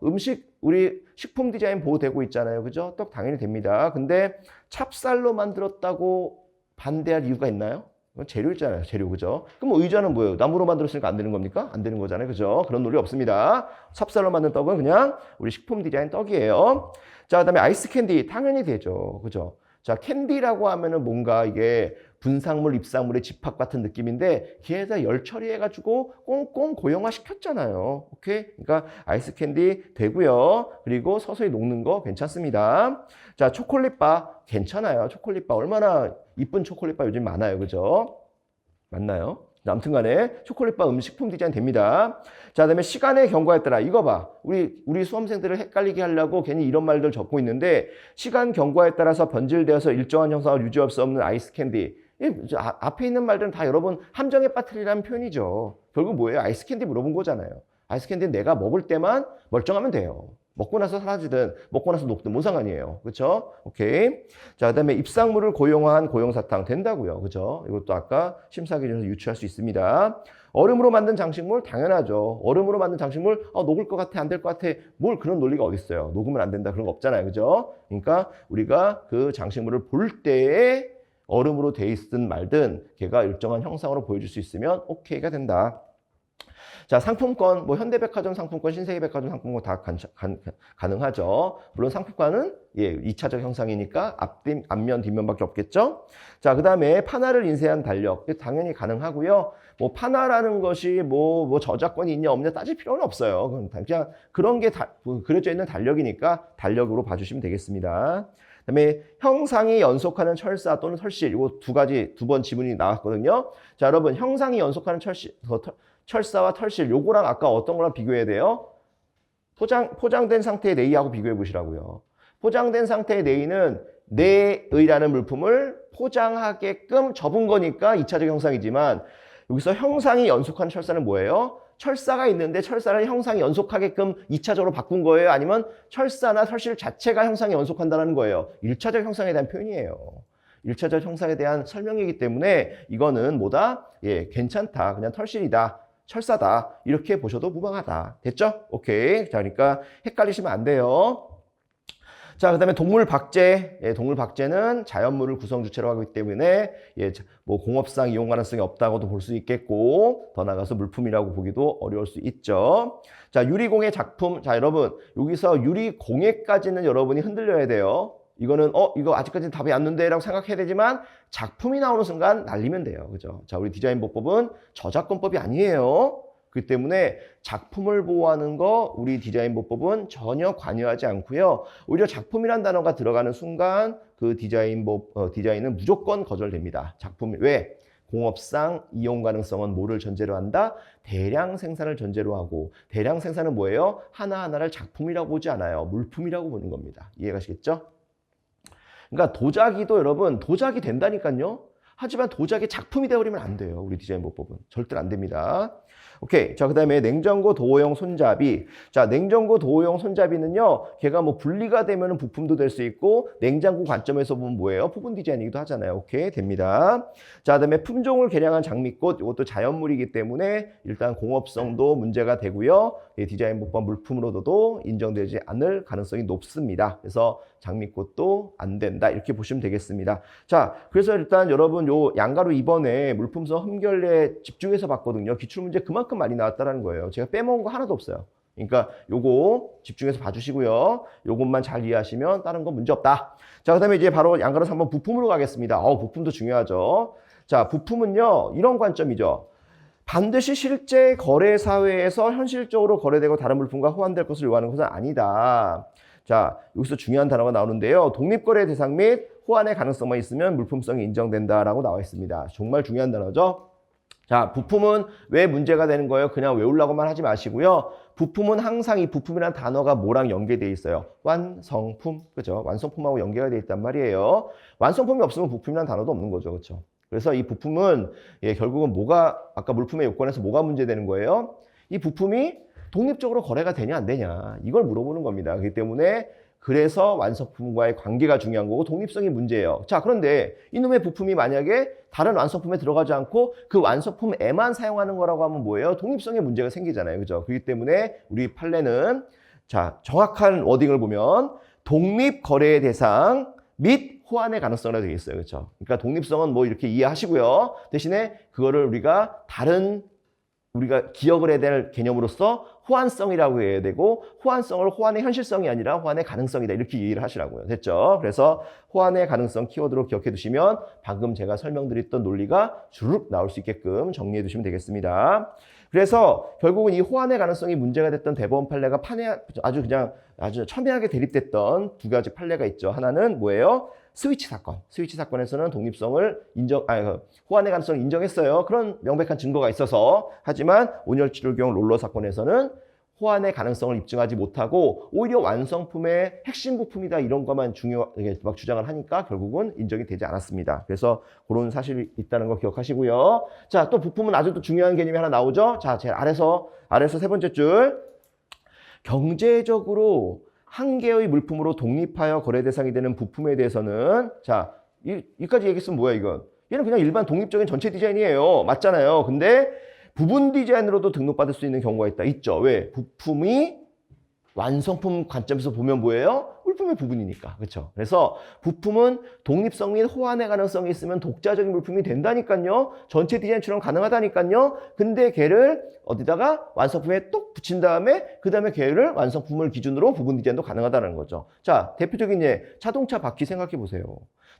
우리 식품 디자인 보호되고 있잖아요. 그죠? 떡 당연히 됩니다. 근데 찹쌀로 만들었다고 반대할 이유가 있나요? 재료 있잖아요. 재료. 그죠? 그럼 뭐 의자는 뭐예요? 나무로 만들었으니까 안 되는 겁니까? 안 되는 거잖아요. 그죠? 그런 논리 없습니다. 찹쌀로 만든 떡은 그냥 우리 식품 디자인 떡이에요. 자, 그 다음에 아이스 캔디. 당연히 되죠. 그죠? 자, 캔디라고 하면은 뭔가 이게 분상물, 입상물의 집합 같은 느낌인데 걔에다 열 처리해가지고 꽁꽁 고형화 시켰잖아요. 오케이? 그러니까 아이스 캔디 되고요. 그리고 서서히 녹는 거 괜찮습니다. 자, 초콜릿바 괜찮아요. 초콜릿바 얼마나 이쁜 초콜릿바 요즘 많아요. 그죠? 맞나요? 아무튼 간에 초콜릿바 음식품 디자인 됩니다. 자, 그다음에 시간의 경과에 따라 이거 봐. 우리 수험생들을 헷갈리게 하려고 괜히 이런 말들 적고 있는데 시간 경과에 따라서 변질되어서 일정한 형상을 유지할 수 없는 아이스 캔디. 앞에 있는 말들은 다 여러분 함정에 빠뜨리라는 표현이죠. 결국 뭐예요? 아이스 캔디 물어본 거잖아요. 아이스 캔디는 내가 먹을 때만 멀쩡하면 돼요. 먹고 나서 사라지든 먹고 나서 녹든 뭔 상관이에요. 그렇죠? 오케이. 자, 그다음에 입상물을 고용한 고용사탕 된다고요. 그렇죠? 이것도 아까 심사 기준에서 유추할 수 있습니다. 얼음으로 만든 장식물 당연하죠. 얼음으로 만든 장식물 녹을 것 같아 안 될 것 같아. 뭘 그런 논리가 어디 있어요. 녹으면 안 된다 그런 거 없잖아요. 그죠? 그러니까 우리가 그 장식물을 볼 때에 얼음으로 돼 있든 말든 걔가 일정한 형상으로 보여줄 수 있으면 오케이가 된다. 자, 상품권, 뭐 현대백화점 상품권, 신세계백화점 상품권 다 가능하죠. 물론 상품권은 예, 2차적 형상이니까 앞면, 뒷면밖에 없겠죠. 자, 그 다음에 판화를 인쇄한 달력, 당연히 가능하고요. 뭐 판화라는 것이 뭐 저작권이 있냐 없냐 따질 필요는 없어요. 그냥 그런 게 그려져 있는 달력이니까 달력으로 봐주시면 되겠습니다. 그다음에 형상이 연속하는 철사 또는 털실, 이거 두 번 지문이 나왔거든요. 자, 여러분 형상이 연속하는 철사와 털실, 요거랑 아까 어떤 거랑 비교해야 돼요? 포장된 상태의 내의하고 비교해 보시라고요. 포장된 상태의 내의는 내의라는 물품을 포장하게끔 접은 거니까 2차적 형상이지만 여기서 형상이 연속하는 철사는 뭐예요? 철사가 있는데 철사를 형상이 연속하게끔 2차적으로 바꾼 거예요? 아니면 철사나 설실 자체가 형상이 연속한다는 거예요? 1차적 형상에 대한 표현이에요. 1차적 형상에 대한 설명이기 때문에 이거는 뭐다? 예, 괜찮다. 그냥 털실이다. 철사다. 이렇게 보셔도 무방하다. 됐죠? 오케이. 자, 그러니까 헷갈리시면 안 돼요. 자, 그 다음에 동물 박제. 예, 동물 박제는 자연물을 구성 주체로 하기 때문에 예, 뭐 공업상 이용 가능성이 없다고도 볼 수 있겠고 더 나아가서 물품이라고 보기도 어려울 수 있죠. 자, 유리공예 작품. 자, 여러분 여기서 유리공예까지는 여러분이 흔들려야 돼요. 이거는 이거 아직까지는 답이 안 는데 라고 생각해야 되지만 작품이 나오는 순간 날리면 돼요. 그죠? 자, 우리 디자인 보법은 저작권법이 아니에요. 그렇기 때문에 작품을 보호하는 거 우리 디자인 보법은 전혀 관여하지 않고요. 오히려 작품이란 단어가 들어가는 순간 그 디자인은 무조건 거절됩니다. 작품 왜? 공업상 이용 가능성은 뭐를 전제로 한다? 대량 생산을 전제로 하고 대량 생산은 뭐예요? 하나하나를 작품이라고 보지 않아요. 물품이라고 보는 겁니다. 이해가시겠죠? 그러니까 도자기도 여러분 도자기 된다니까요. 하지만 도자기 작품이 되어버리면 안 돼요. 우리 디자인 보법은. 절대로 안 됩니다. 오케이. 자, 그 다음에 냉장고 도어용 손잡이. 자, 냉장고 도어용 손잡이는요, 걔가 뭐 분리가 되면 부품도 될 수 있고, 냉장고 관점에서 보면 뭐예요? 부분 디자인이기도 하잖아요. 오케이. 됩니다. 자, 그 다음에 품종을 개량한 장미꽃. 이것도 자연물이기 때문에 일단 공업성도 문제가 되고요. 디자인 보법 물품으로도 인정되지 않을 가능성이 높습니다. 그래서 장미꽃도 안 된다. 이렇게 보시면 되겠습니다. 자, 그래서 일단 여러분 요 양가로 이번에 물품성 흠결례 집중해서 봤거든요. 기출문제 그만큼 많이 나왔다는 거예요. 제가 빼먹은 거 하나도 없어요. 그러니까 요거 집중해서 봐주시고요. 요것만 잘 이해하시면 다른 건 문제 없다. 자, 그 다음에 이제 바로 양가로 3번 부품으로 가겠습니다. 부품도 중요하죠. 자, 부품은요, 이런 관점이죠. 반드시 실제 거래 사회에서 현실적으로 거래되고 다른 물품과 호환될 것을 요하는 것은 아니다. 자, 여기서 중요한 단어가 나오는데요. 독립거래 대상 및 호환의 가능성만 있으면 물품성이 인정된다라고 나와 있습니다. 정말 중요한 단어죠. 자, 부품은 왜 문제가 되는 거예요? 그냥 외우려고만 하지 마시고요. 부품은 항상 이 부품이라는 단어가 뭐랑 연계되어 있어요? 완성품, 그죠? 완성품하고 연계가 되어 있단 말이에요. 완성품이 없으면 부품이라는 단어도 없는 거죠, 그렇죠? 그래서 이 부품은 결국은 뭐가 아까 물품의 요건에서 뭐가 문제되는 거예요? 이 부품이 독립적으로 거래가 되냐 안 되냐 이걸 물어보는 겁니다. 그렇기 때문에 그래서 완성품과의 관계가 중요한 거고 독립성이 문제예요. 자, 그런데 이놈의 부품이 만약에 다른 완성품에 들어가지 않고 그 완성품에만 사용하는 거라고 하면 뭐예요? 독립성에 문제가 생기잖아요. 그죠? 그렇기 때문에 우리 판례는 자, 정확한 워딩을 보면 독립 거래의 대상 및 호환의 가능성이라고 되어 있어요. 그렇죠? 그러니까 독립성은 뭐 이렇게 이해하시고요. 대신에 그거를 우리가 기억을 해야 될 개념으로서 호환성이라고 해야 되고 호환성을 호환의 현실성이 아니라 호환의 가능성이다 이렇게 이해를 하시라고요. 됐죠? 그래서 호환의 가능성 키워드로 기억해 두시면 방금 제가 설명드렸던 논리가 주르륵 나올 수 있게끔 정리해 두시면 되겠습니다. 그래서 결국은 이 호환의 가능성이 문제가 됐던 대법원 판례가 아주 첨예하게 대립됐던 두 가지 판례가 있죠. 하나는 뭐예요? 스위치 사건. 스위치 사건에서는 독립성을 호환의 가능성을 인정했어요. 그런 명백한 증거가 있어서. 하지만 온열치료경 롤러 사건에서는 호환의 가능성을 입증하지 못하고 오히려 완성품의 핵심 부품이다 이런 것만 막 주장을 하니까 결국은 인정이 되지 않았습니다. 그래서 그런 사실이 있다는 거 기억하시고요. 자, 또 부품은 아주 또 중요한 개념이 하나 나오죠. 자, 제일 아래서 세 번째 줄. 경제적으로 한 개의 물품으로 독립하여 거래 대상이 되는 부품에 대해서는 자, 여기까지 얘기했으면 뭐야 이건? 얘는 그냥 일반 독립적인 전체 디자인이에요. 맞잖아요. 근데 부분 디자인으로도 등록받을 수 있는 경우가 있죠. 왜? 부품이 완성품 관점에서 보면 뭐예요? 물품의 부분이니까. 그렇죠? 그래서 부품은 독립성 및 호환의 가능성이 있으면 독자적인 물품이 된다니까요. 전체 디자인 출원 가능하다니까요. 근데 걔를 어디다가 완성품에 똑 붙인 다음에 그 다음에 걔를 완성품을 기준으로 부분 디자인도 가능하다는 거죠. 자, 대표적인 자동차 바퀴 생각해 보세요.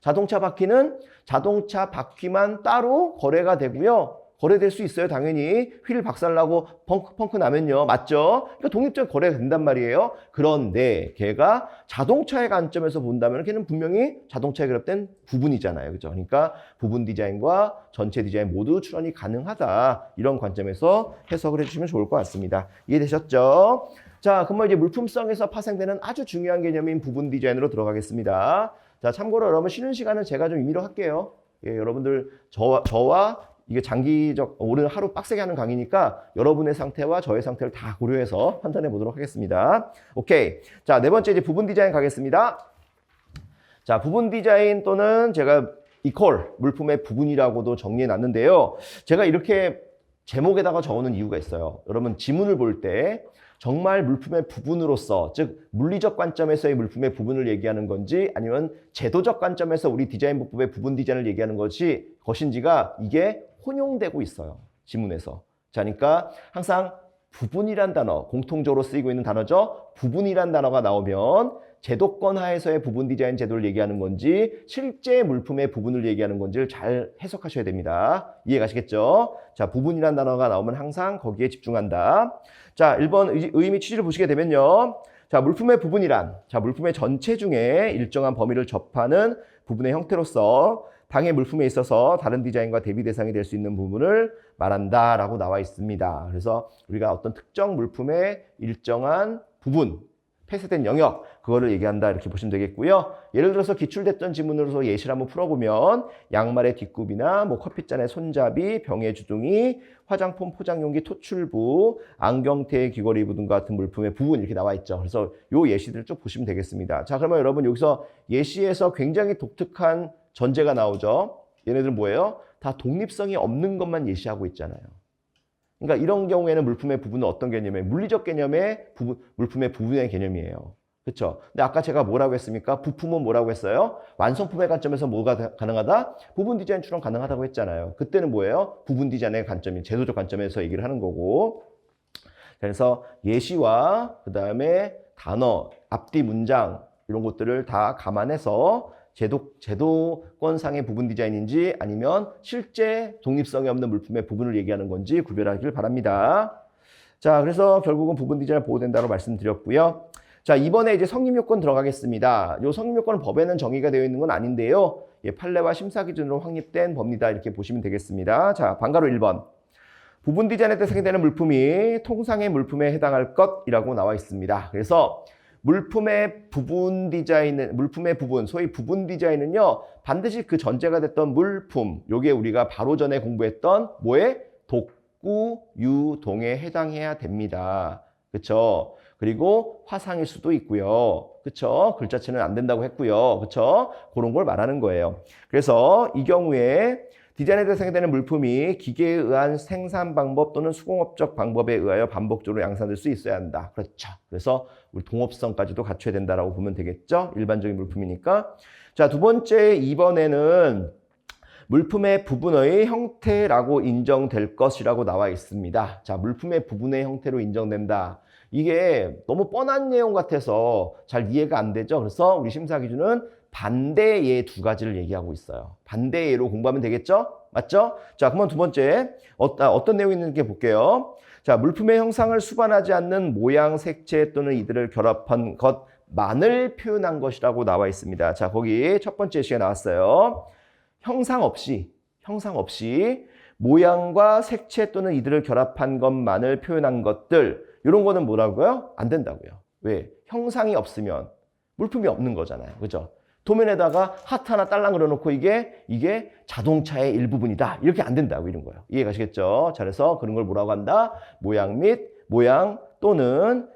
자동차 바퀴는 자동차 바퀴만 따로 거래가 되고요. 거래될 수 있어요. 당연히 휠 박살나고 펑크 나면요. 맞죠? 그러니까 독립적인 거래가 된단 말이에요. 그런데 걔가 자동차의 관점에서 본다면 걔는 분명히 자동차에 결합된 부분이잖아요. 그죠? 그러니까 부분 디자인과 전체 디자인 모두 출원이 가능하다. 이런 관점에서 해석을 해주시면 좋을 것 같습니다. 이해되셨죠? 자, 그러면 이제 물품성에서 파생되는 아주 중요한 개념인 부분 디자인으로 들어가겠습니다. 자, 참고로 여러분 쉬는 시간은 제가 좀 임의로 할게요. 예, 여러분들 저와 이게 장기적, 오늘 하루 빡세게 하는 강의니까 여러분의 상태와 저의 상태를 다 고려해서 판단해 보도록 하겠습니다. 오케이. 자, 네 번째 이제 부분 디자인 가겠습니다. 자, 부분 디자인 또는 제가 이퀄, 물품의 부분이라고도 정리해 놨는데요. 제가 이렇게 제목에다가 적어놓은 이유가 있어요. 여러분 지문을 볼 때 정말 물품의 부분으로서, 즉 물리적 관점에서의 물품의 부분을 얘기하는 건지 아니면 제도적 관점에서 우리 디자인 보법의 부분 디자인을 얘기하는 것인지가 이게 혼용되고 있어요. 지문에서. 자, 그러니까 항상 부분이란 단어, 공통적으로 쓰이고 있는 단어죠. 부분이란 단어가 나오면 제도권 하에서의 부분 디자인 제도를 얘기하는 건지 실제 물품의 부분을 얘기하는 건지를 잘 해석하셔야 됩니다. 이해가시겠죠? 자, 부분이란 단어가 나오면 항상 거기에 집중한다. 자, 1번 의미 취지를 보시게 되면요. 자, 물품의 부분이란, 자, 물품의 전체 중에 일정한 범위를 접하는 부분의 형태로서 당의 물품에 있어서 다른 디자인과 대비 대상이 될 수 있는 부분을 말한다 라고 나와 있습니다. 그래서 우리가 어떤 특정 물품의 일정한 부분, 폐쇄된 영역, 그거를 얘기한다 이렇게 보시면 되겠고요. 예를 들어서 기출됐던 지문으로서 예시를 한번 풀어보면 양말의 뒷굽이나 뭐 커피잔의 손잡이, 병의 주둥이, 화장품 포장용기 토출부, 안경테의 귀걸이 부분 같은 물품의 부분 이렇게 나와 있죠. 그래서 요 예시들을 쭉 보시면 되겠습니다. 자, 그러면 여러분 여기서 예시에서 굉장히 독특한 전제가 나오죠. 얘네들 뭐예요? 다 독립성이 없는 것만 예시하고 있잖아요. 그러니까 이런 경우에는 물품의 부분은 어떤 개념이에요? 물리적 개념의 부분, 물품의 부분의 개념이에요. 그렇죠? 근데 아까 제가 뭐라고 했습니까? 부품은 뭐라고 했어요? 완성품의 관점에서 뭐가 가능하다? 부분 디자인 추론 가능하다고 했잖아요. 그때는 뭐예요? 부분 디자인의 관점이 제도적 관점에서 얘기를 하는 거고. 그래서 예시와 그다음에 단어, 앞뒤 문장 이런 것들을 다 감안해서 제도권상의 부분 디자인인지 아니면 실제 독립성이 없는 물품의 부분을 얘기하는 건지 구별하길 바랍니다. 자, 그래서 결국은 부분 디자인을 보호된다고 말씀드렸고요. 자, 이번에 이제 성립 요건 들어가겠습니다. 이 성립 요건은 법에는 정의가 되어 있는 건 아닌데요. 예, 판례와 심사 기준으로 확립된 법리다 이렇게 보시면 되겠습니다. 자, 방가로 1번. 부분 디자인에 대상이 되는 물품이 통상의 물품에 해당할 것이라고 나와 있습니다. 그래서 물품의 부분 디자인은, 물품의 부분, 소위 부분 디자인은요, 반드시 그 전제가 됐던 물품, 요게 우리가 바로 전에 공부했던 뭐에? 독구, 유동에 해당해야 됩니다. 그쵸? 그리고 화상일 수도 있고요. 그쵸? 글자체는 안 된다고 했고요. 그쵸? 그런 걸 말하는 거예요. 그래서 이 경우에 디자인에 대상이 되는 물품이 기계에 의한 생산 방법 또는 수공업적 방법에 의하여 반복적으로 양산될 수 있어야 한다. 그렇죠. 그래서 우리 동업성까지도 갖춰야 된다라고 보면 되겠죠. 일반적인 물품이니까. 자, 두 번째 2번에는 물품의 부분의 형태라고 인정될 것이라고 나와 있습니다. 자, 물품의 부분의 형태로 인정된다. 이게 너무 뻔한 내용 같아서 잘 이해가 안 되죠. 그래서 우리 심사 기준은 반대예 두 가지를 얘기하고 있어요. 반대예로 공부하면 되겠죠? 맞죠? 자, 그러면 두 번째 어떤 내용이 있는지 볼게요. 자, 물품의 형상을 수반하지 않는 모양, 색채 또는 이들을 결합한 것만을 표현한 것이라고 나와 있습니다. 자, 거기 첫 번째 예시가 나왔어요. 형상 없이 모양과 색채 또는 이들을 결합한 것만을 표현한 것들, 이런 거는 뭐라고요? 안 된다고요. 왜? 형상이 없으면 물품이 없는 거잖아요. 그죠? 도면에다가 하트 하나 딸랑 그려놓고 이게 자동차의 일부분이다. 이렇게 안 된다고 이런 거예요. 이해가시겠죠? 자, 그래서 그런 걸 뭐라고 한다? 모양 또는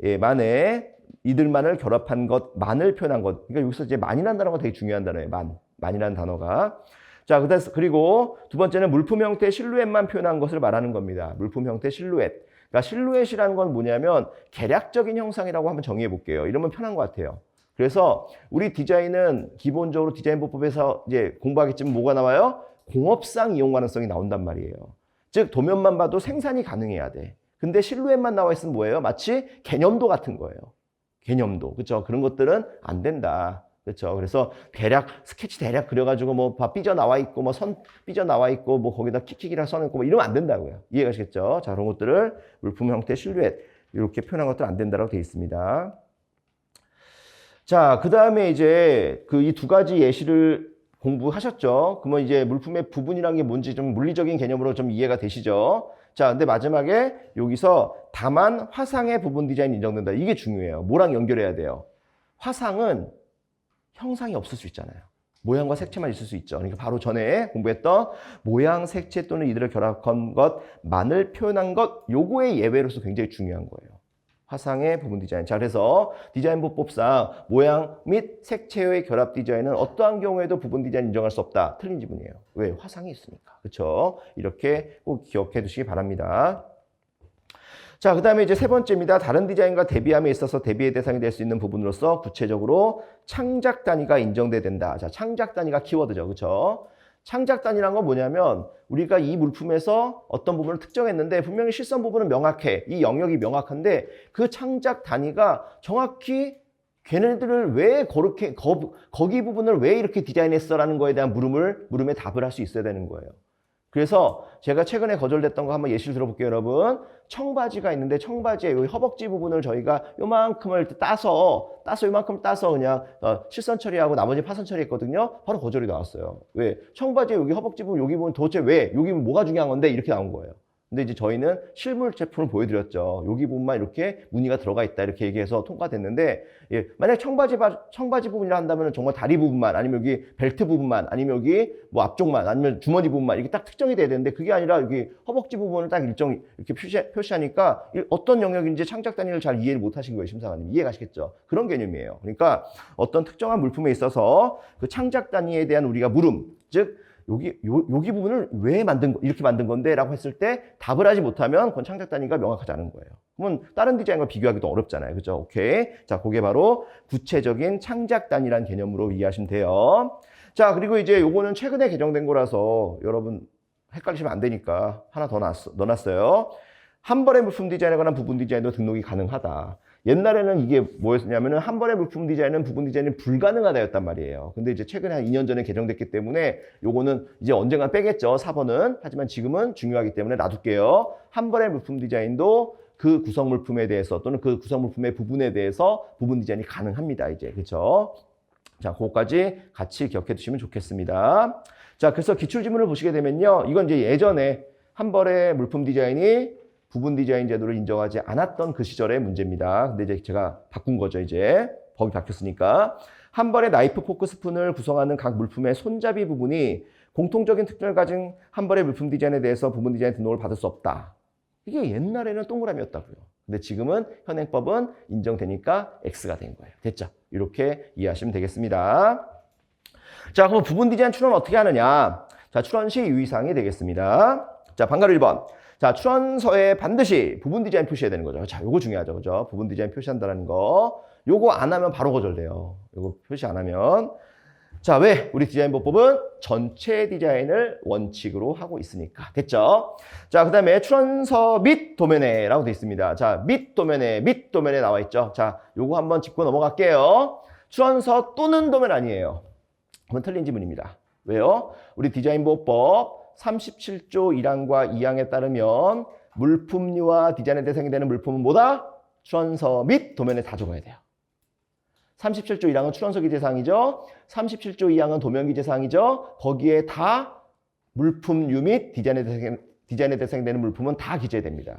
색채만의 이들만을 결합한 것만을 표현한 것. 그러니까 여기서 이제 만이라는 단어가 되게 중요한 단어예요. 만이라는 단어가. 자, 그리고 두 번째는 물품 형태의 실루엣만 표현한 것을 말하는 겁니다. 물품 형태 실루엣. 그러니까 실루엣이라는 건 뭐냐면 계략적인 형상이라고 한번 정의해 볼게요. 이러면 편한 것 같아요. 그래서 우리 디자인은 기본적으로 디자인 보법에서 이제 공부하겠지만 뭐가 나와요? 공업상 이용 가능성이 나온단 말이에요. 즉 도면만 봐도 생산이 가능해야 돼. 근데 실루엣만 나와 있으면 뭐예요? 마치 개념도 같은 거예요. 개념도. 그렇죠? 그런 것들은 안 된다. 그렇죠? 그래서 스케치 대략 그려가지고 뭐 삐져 나와 있고 뭐 선 삐져 나와 있고 뭐 거기다 킥킥이라 써 있고 뭐 이러면 안 된다고요. 이해가시겠죠? 자, 그런 것들을 물품 형태 실루엣 이렇게 표현한 것들은 안 된다라고 되어 있습니다. 자, 그 다음에 이제 이 두 가지 예시를 공부하셨죠? 그러면 이제 물품의 부분이란 게 뭔지 좀 물리적인 개념으로 좀 이해가 되시죠? 자, 근데 마지막에 여기서 다만 화상의 부분 디자인이 인정된다. 이게 중요해요. 뭐랑 연결해야 돼요? 화상은 형상이 없을 수 있잖아요. 모양과 색채만 있을 수 있죠. 그러니까 바로 전에 공부했던 모양, 색채 또는 이들을 결합한 것만을 표현한 것, 요거의 예외로서 굉장히 중요한 거예요. 화상의 부분 디자인. 자, 그래서 디자인 보법상 모양 및 색채의 결합 디자인은 어떠한 경우에도 부분 디자인 인정할 수 없다. 틀린 지문이에요. 왜? 화상이 있으니까. 그렇죠? 이렇게 꼭 기억해 두시기 바랍니다. 자, 그 다음에 이제 세 번째입니다. 다른 디자인과 대비함에 있어서 대비의 대상이 될 수 있는 부분으로서 구체적으로 창작 단위가 인정돼야 된다. 자, 창작 단위가 키워드죠. 그렇죠? 창작 단위란 건 뭐냐면 우리가 이 물품에서 어떤 부분을 특정했는데 분명히 실선 부분은 명확해. 이 영역이 명확한데 그 창작 단위가 정확히 걔네들을 왜 그렇게 거기 부분을 왜 이렇게 디자인했어라는 거에 대한 물음에 답을 할 수 있어야 되는 거예요. 그래서 제가 최근에 거절됐던 거 한번 예시를 들어볼게요, 여러분. 청바지가 있는데 청바지의 여기 허벅지 부분을 저희가 요만큼을 따서 요만큼 따서 그냥 실선 처리하고 나머지 파선 처리했거든요. 바로 거절이 나왔어요. 왜? 청바지의 여기 허벅지 부분, 여기 부분 도대체 왜? 여기 부분 뭐가 중요한 건데? 이렇게 나온 거예요. 근데 이제 저희는 실물 제품을 보여드렸죠. 여기 부분만 이렇게 무늬가 들어가 있다 이렇게 얘기해서 통과됐는데, 예, 만약 청바지 부분이라 한다면 정말 다리 부분만, 아니면 여기 벨트 부분만, 아니면 여기 뭐 앞쪽만, 아니면 주머니 부분만 이렇게 딱 특정이 돼야 되는데 그게 아니라 여기 허벅지 부분을 딱 일정 이렇게 표시하니까 어떤 영역인지 창작 단위를 잘 이해를 못 하신 거예요, 심사관님. 이해 가시겠죠? 그런 개념이에요. 그러니까 어떤 특정한 물품에 있어서 그 창작 단위에 대한 우리가 물음, 즉 여기 부분을 왜 이렇게 만든 건데? 라고 했을 때 답을 하지 못하면 그건 창작 단위가 명확하지 않은 거예요. 그러면 다른 디자인과 비교하기도 어렵잖아요. 그죠? 오케이. 자, 그게 바로 구체적인 창작 단위라는 개념으로 이해하시면 돼요. 자, 그리고 이제 요거는 최근에 개정된 거라서 여러분 헷갈리시면 안 되니까 하나 더 넣어놨어요. 한 번의 물품 디자인에 관한 부분 디자인도 등록이 가능하다. 옛날에는 이게 뭐였냐면은 한 번의 물품 디자인은 부분 디자인이 불가능하다였단 말이에요. 근데 이제 최근에 한 2년 전에 개정됐기 때문에 요거는 이제 언젠가 빼겠죠, 4번은. 하지만 지금은 중요하기 때문에 놔둘게요. 한 번의 물품 디자인도 그 구성 물품에 대해서 또는 그 구성 물품의 부분에 대해서 부분 디자인이 가능합니다, 이제. 그렇죠? 자, 그거까지 같이 기억해 두시면 좋겠습니다. 자, 그래서 기출지문을 보시게 되면요. 이건 이제 예전에 한 번의 물품 디자인이 부분 디자인 제도를 인정하지 않았던 그 시절의 문제입니다. 근데 이제 제가 바꾼 거죠, 이제. 법이 바뀌었으니까. 한 번의 나이프, 포크, 스푼을 구성하는 각 물품의 손잡이 부분이 공통적인 특징을 가진 한 번의 물품 디자인에 대해서 부분 디자인 등록을 받을 수 없다. 이게 옛날에는 동그라미였다고요. 근데 지금은 현행법은 인정되니까 X가 된 거예요. 됐죠? 이렇게 이해하시면 되겠습니다. 자, 그럼 부분 디자인 출원 어떻게 하느냐? 자, 출원 시 유의사항이 되겠습니다. 자, 방가루 1번. 자, 출원서에 반드시 부분 디자인 표시해야 되는 거죠. 자, 요거 중요하죠. 그죠? 부분 디자인 표시한다는 거. 요거 안 하면 바로 거절돼요. 요거 표시 안 하면. 자, 왜? 우리 디자인법법은 전체 디자인을 원칙으로 하고 있으니까. 됐죠? 자, 그 다음에 출원서 및 도면에 라고 되어 있습니다. 자, 및 도면에 나와 있죠. 자, 요거 한번 짚고 넘어갈게요. 출원서 또는 도면 아니에요. 그건 틀린 지문입니다. 왜요? 우리 디자인보호법 37조 1항과 2항에 따르면 물품류와 디자인의 대상이 되는 물품은 뭐다? 출원서 및 도면에 다 적어야 돼요. 37조 1항은 출원서 기재사항이죠. 37조 2항은 도면 기재사항이죠. 거기에 다 물품류 및 디자인의 대상이 되는 물품은 다 기재됩니다.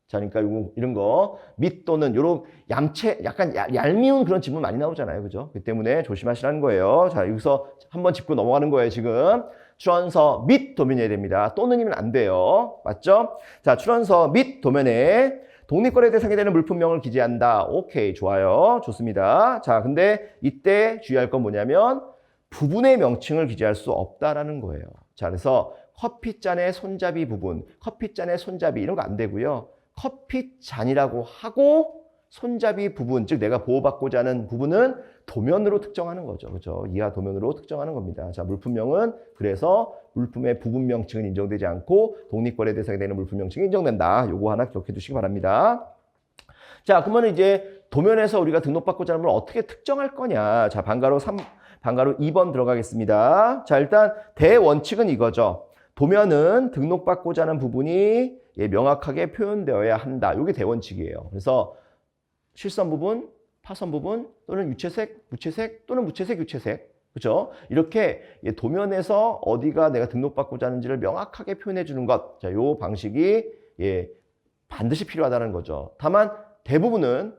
자, 그러니까 이런 거 및 또는 요런 약간 얄미운 그런 지문 많이 나오잖아요. 그죠? 그 때문에 조심하시라는 거예요. 자, 여기서 한번 짚고 넘어가는 거예요, 지금. 출원서 및 도면이어야 됩니다. 또는이면 안 돼요. 맞죠? 자, 출원서 및 도면에 독립거래 대상이 되는 물품명을 기재한다. 오케이, 좋아요. 좋습니다. 자, 근데 이때 주의할 건 뭐냐면 부분의 명칭을 기재할 수 없다라는 거예요. 자, 그래서 커피잔의 손잡이 부분, 커피잔의 손잡이 이런 거 안 되고요. 커피잔이라고 하고 손잡이 부분, 즉 내가 보호받고자 하는 부분은 도면으로 특정하는 거죠. 그죠? 이하 도면으로 특정하는 겁니다. 자, 물품명은 그래서 물품의 부분 명칭은 인정되지 않고 독립거래 대상이 되는 물품 명칭이 인정된다. 요거 하나 기억해 두시기 바랍니다. 자, 그러면 이제 도면에서 우리가 등록받고자 하는 걸 어떻게 특정할 거냐. 자, 방가로 2번 들어가겠습니다. 자, 일단 대원칙은 이거죠. 도면은 등록받고자 하는 부분이 명확하게 표현되어야 한다. 이게 대원칙이에요. 그래서 실선 부분, 파선 부분 또는 유채색, 무채색 또는 무채색, 유채색. 그렇죠? 이렇게 도면에서 어디가 내가 등록받고자 하는지를 명확하게 표현해 주는 것. 자, 요 방식이 반드시 필요하다는 거죠. 다만 대부분은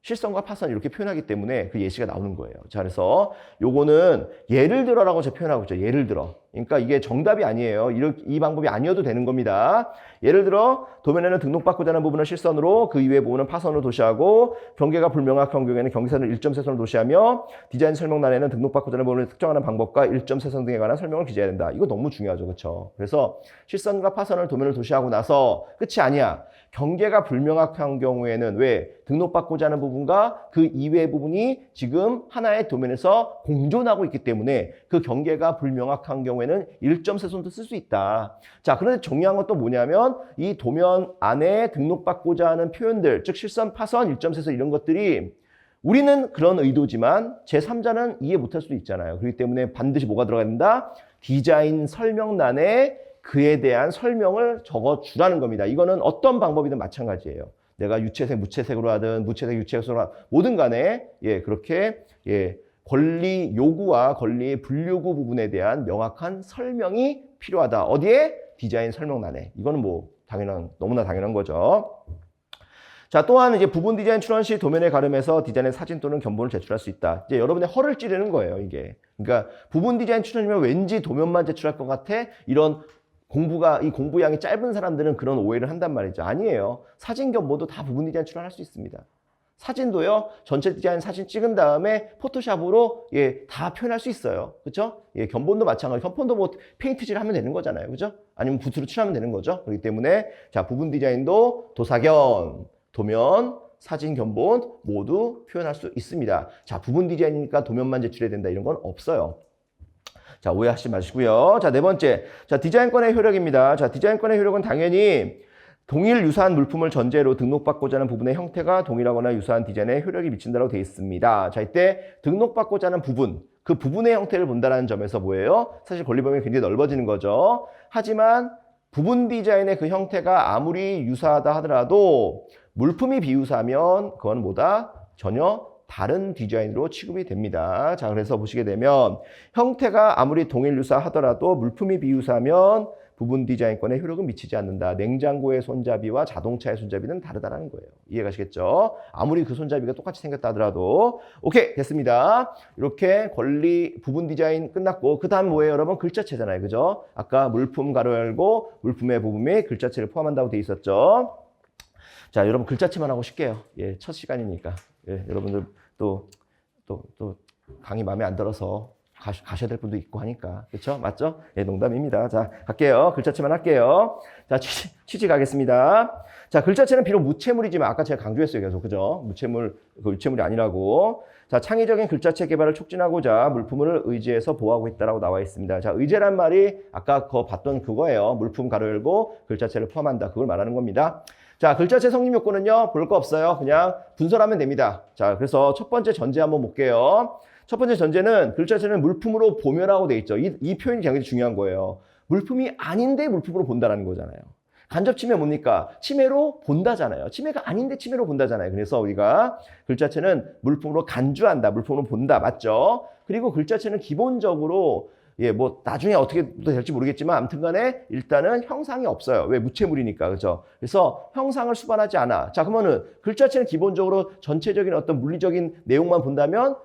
실선과 파선 이렇게 표현하기 때문에 그 예시가 나오는 거예요. 자, 그래서 요거는 예를 들어라고 제가 표현하고 있죠. 예를 들어. 그러니까 이게 정답이 아니에요. 이 방법이 아니어도 되는 겁니다. 예를 들어 도면에는 등록받고자 하는 부분을 실선으로 그 이외의 부분은 파선으로 도시하고 경계가 불명확한 경우에는 경계선을 1.3선으로 도시하며 디자인 설명란에는 등록받고자 하는 부분을 특정하는 방법과 1.3선 등에 관한 설명을 기재해야 된다. 이거 너무 중요하죠. 그렇죠? 그래서 실선과 파선을 도면을 도시하고 나서 끝이 아니야. 경계가 불명확한 경우에는 왜 등록받고자 하는 부분과 그 이외의 부분이 지금 하나의 도면에서 공존하고 있기 때문에 그 경계가 불명확한 경우에는 1.3선도 쓸 수 있다. 자, 그런데 중요한 건 또 뭐냐면 이 도면 안에 등록받고자 하는 표현들, 즉 실선, 파선, 1.3선 이런 것들이 우리는 그런 의도지만 제3자는 이해 못할 수도 있잖아요. 그렇기 때문에 반드시 뭐가 들어가야 된다? 디자인 설명란에 그에 대한 설명을 적어주라는 겁니다. 이거는 어떤 방법이든 마찬가지예요. 내가 유채색, 무채색으로 하든 무채색, 유채색으로 하든 뭐든 간에 그렇게 권리 요구와 권리 불요구 부분에 대한 명확한 설명이 필요하다. 어디에? 디자인 설명란에. 이거는 뭐 너무나 당연한 거죠. 자, 또한 이제 부분 디자인 출원 시 도면에 가름해서 디자인의 사진 또는 견본을 제출할 수 있다. 이제 여러분의 허를 찌르는 거예요, 이게. 그러니까 부분 디자인 출원이면 왠지 도면만 제출할 것 같아. 이런 이 공부량이 짧은 사람들은 그런 오해를 한단 말이죠. 아니에요. 사진 견본도 다 부분 디자인 출원할 수 있습니다. 사진도요, 전체 디자인 사진 찍은 다음에 포토샵으로 다 표현할 수 있어요. 그렇죠? 견본도 마찬가지. 견본도 뭐 페인트질 하면 되는 거잖아요. 그죠? 아니면 붓으로 칠하면 되는 거죠. 그렇기 때문에 자, 부분 디자인도 도사견, 도면, 사진, 견본 모두 표현할 수 있습니다. 자, 부분 디자인이니까 도면만 제출해야 된다 이런 건 없어요. 자, 오해하지 마시고요. 자, 네 번째. 자, 디자인권의 효력입니다. 자, 디자인권의 효력은 당연히 동일 유사한 물품을 전제로 등록받고자 하는 부분의 형태가 동일하거나 유사한 디자인에 효력이 미친다고 되어 있습니다. 자, 이때 등록받고자 하는 부분, 그 부분의 형태를 본다는 점에서 뭐예요? 사실 권리 범위가 굉장히 넓어지는 거죠. 하지만 부분 디자인의 그 형태가 아무리 유사하다 하더라도 물품이 비유사하면 그건 뭐다? 전혀 다른 디자인으로 취급이 됩니다. 자, 그래서 보시게 되면 형태가 아무리 동일 유사하더라도 물품이 비유사하면 부분 디자인권에 효력은 미치지 않는다. 냉장고의 손잡이와 자동차의 손잡이는 다르다는 거예요. 이해가시겠죠? 아무리 그 손잡이가 똑같이 생겼다 하더라도. 오케이, 됐습니다. 이렇게 권리 부분 디자인 끝났고 그 다음 뭐예요, 여러분? 글자체잖아요. 그죠? 아까 물품 가로 열고 물품의 부분에 글자체를 포함한다고 돼 있었죠. 자, 여러분 글자체만 하고 쉴게요. 첫 시간이니까. 여러분들 또 강의 마음에 안 들어서 가셔야 될 분도 있고 하니까. 그렇죠? 맞죠? 농담입니다. 자, 갈게요. 글자체만 할게요. 자, 취지 가겠습니다. 자, 글자체는 비록 무채물이지만 아까 제가 강조했어요. 계속. 그죠? 유채물이 아니라고. 자, 창의적인 글자체 개발을 촉진하고자 물품을 의제해서 보호하고 있다라고 나와 있습니다. 자, 의제란 말이 아까 봤던 그거예요. 물품 가로 열고 글자체를 포함한다. 그걸 말하는 겁니다. 자, 글자체 성립 요건은요, 볼 거 없어요. 그냥 분설하면 됩니다. 자, 그래서 첫 번째 전제 한번 볼게요. 첫 번째 전제는 글자체는 물품으로 보면하고 돼 있죠. 이 표현이 굉장히 중요한 거예요. 물품이 아닌데 물품으로 본다라는 거잖아요. 간접침해 뭡니까? 침해로 본다잖아요. 침해가 아닌데 침해로 본다잖아요. 그래서 우리가 글자체는 물품으로 간주한다, 물품으로 본다, 맞죠? 그리고 글자체는 기본적으로 뭐 나중에 어떻게 될지 모르겠지만 아무튼 간에 일단은 형상이 없어요. 왜? 무채물이니까. 그죠? 그래서 형상을 수반하지 않아. 자, 그러면은 글자체는 기본적으로 전체적인 어떤 물리적인 내용만 본다면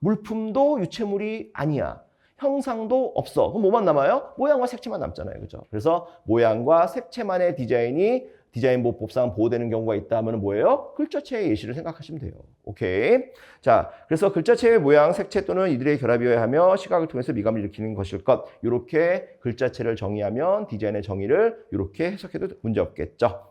물품도 유채물이 아니야. 형상도 없어. 그럼 뭐만 남아요? 모양과 색채만 남잖아요. 그죠? 그래서 모양과 색채만의 디자인 보호법상 보호되는 경우가 있다 하면 뭐예요? 글자체의 예시를 생각하시면 돼요. 오케이. 자, 그래서 글자체의 모양, 색채 또는 이들의 결합이어야 하며 시각을 통해서 미감을 일으키는 것일 것. 이렇게 글자체를 정의하면 디자인의 정의를 이렇게 해석해도 문제 없겠죠.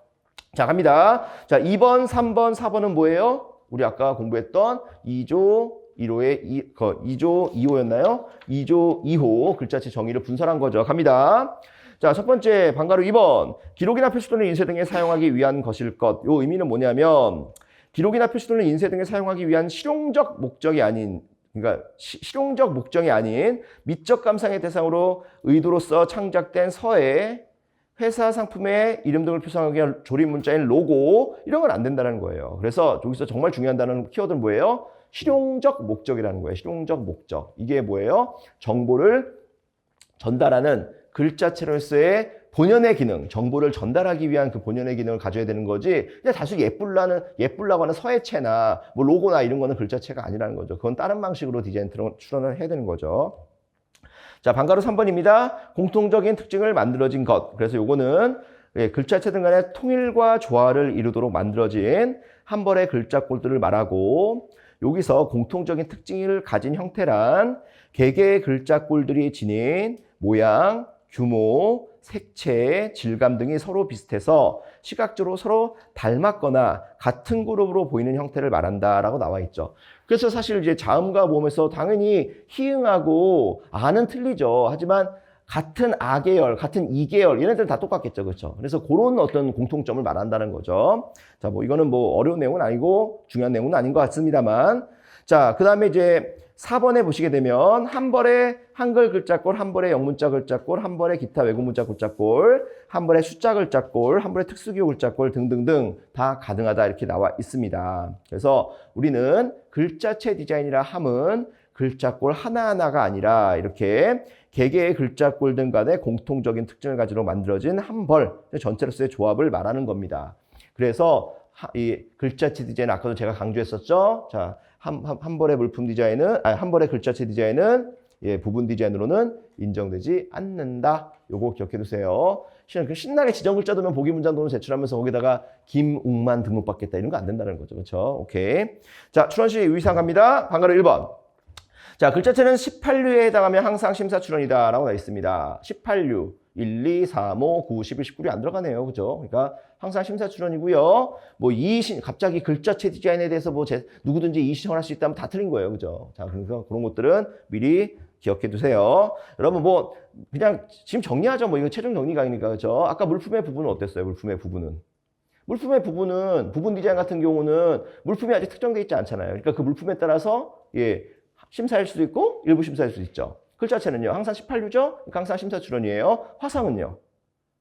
자, 갑니다. 자, 2번, 3번, 4번은 뭐예요? 우리 아까 공부했던 2조 1호의 2조 2호였나요? 2조 2호 글자체 정의를 분설한 거죠. 갑니다. 자, 첫 번째 방가로 2번. 기록이나 표시 또는 인쇄 등에 사용하기 위한 것일 것. 요 의미는 뭐냐면 기록이나 표시 또는 인쇄 등에 사용하기 위한 실용적 목적이 아닌, 그러니까 실용적 목적이 아닌 미적 감상의 대상으로 의도로서 창작된 서예, 회사 상품의 이름 등을 표상하기 위한 조립 문자인 로고, 이런 건 안 된다는 거예요. 그래서 여기서 정말 중요한 단어는 키워드는 뭐예요? 실용적 목적이라는 거예요. 실용적 목적. 이게 뭐예요? 정보를 전달하는 글자체로서의 본연의 기능, 정보를 전달하기 위한 그 본연의 기능을 가져야 되는 거지, 그냥 단순히 예쁘려고 하는 서예체나 뭐 로고나 이런 거는 글자체가 아니라는 거죠. 그건 다른 방식으로 디자인 출원을 해야 되는 거죠. 자, 방가로 3번입니다. 공통적인 특징을 만들어진 것. 그래서 요거는 글자체들 간의 통일과 조화를 이루도록 만들어진 한 벌의 글자꼴들을 말하고, 여기서 공통적인 특징을 가진 형태란 개개의 글자꼴들이 지닌 모양, 규모, 색채, 질감 등이 서로 비슷해서 시각적으로 서로 닮았거나 같은 그룹으로 보이는 형태를 말한다라고 나와 있죠. 그래서 사실 이제 자음과 모음에서 당연히 희응하고 아는 틀리죠. 하지만 같은 아계열, 같은 이계열, 얘네들은 다 똑같겠죠. 그렇죠? 그래서 그런 어떤 공통점을 말한다는 거죠. 자, 뭐 이거는 뭐 어려운 내용은 아니고 중요한 내용은 아닌 것 같습니다만. 자, 그 다음에 이제 4번에 보시게 되면 한 벌의 한글 글자꼴, 한 벌의 영문자 글자꼴, 한 벌의 기타 외국 문자 글자꼴, 한 벌의 숫자 글자꼴, 한 벌의 특수기호 글자꼴 등등등 다 가능하다 이렇게 나와 있습니다. 그래서 우리는 글자체 디자인이라 함은 글자꼴 하나하나가 아니라 이렇게 개개의 글자꼴 등 간의 공통적인 특징을 가지고 만들어진 한 벌 전체로서의 조합을 말하는 겁니다. 그래서 이 글자체 디자인 아까도 제가 강조했었죠. 자, 한 벌의 물품 디자인은 한 벌의 글자체 디자인은 부분 디자인으로는 인정되지 않는다. 요거 기억해 두세요. 신나게 지정 글자 도면 보기 문장 도면 제출하면서 거기다가 김웅만 등록받겠다 이런 거 안 된다는 거죠. 그렇죠? 오케이. 자, 출원시 의상 갑니다. 방가로 1번. 자, 글자체는 18류에 해당하면 항상 심사 출원이다 라고 나와 있습니다. 18류 1, 2, 3, 5, 9, 11, 19류 안 들어가네요. 그죠? 그러니까 항상 심사 출원이고요. 뭐 갑자기 글자체 디자인에 대해서 뭐 누구든지 이의 신청을 할 수 있다면 다 틀린 거예요. 그죠? 자, 그래서 그런 것들은 미리 기억해 두세요. 여러분 뭐 그냥 지금 정리하죠. 뭐 이거 최종 정리가 아니니까. 그죠? 아까 물품의 부분은 어땠어요? 물품의 부분은 부분 디자인 같은 경우는 물품이 아직 특정되어 있지 않잖아요. 그러니까 그 물품에 따라서 심사일 수도 있고 일부 심사일 수도 있죠. 글자체는요. 항상 18류죠. 그러니까 항상 심사 출원이에요. 화상은요.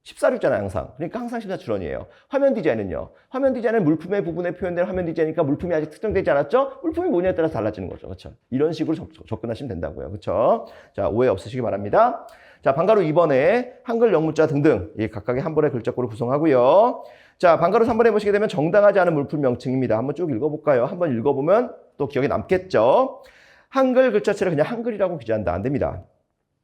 14류잖아요. 항상. 그러니까 항상 심사 출원이에요. 화면 디자인은요. 화면 디자인은 물품의 부분에 표현된 화면 디자인이니까 물품이 아직 특정되지 않았죠. 물품이 뭐냐에 따라서 달라지는 거죠. 그렇죠? 이런 식으로 접근하시면 된다고요. 그렇죠? 자, 오해 없으시기 바랍니다. 자, 방가로 2번에 한글, 영문자 등등 각각의 한 벌의 글자꼴을 구성하고요. 자, 방가로 3번에 보시게 되면 정당하지 않은 물품 명칭입니다. 한번 쭉 읽어볼까요? 한번 읽어보면 또 기억에 남겠죠. 한글 글자체를 그냥 한글이라고 기재한다. 안 됩니다.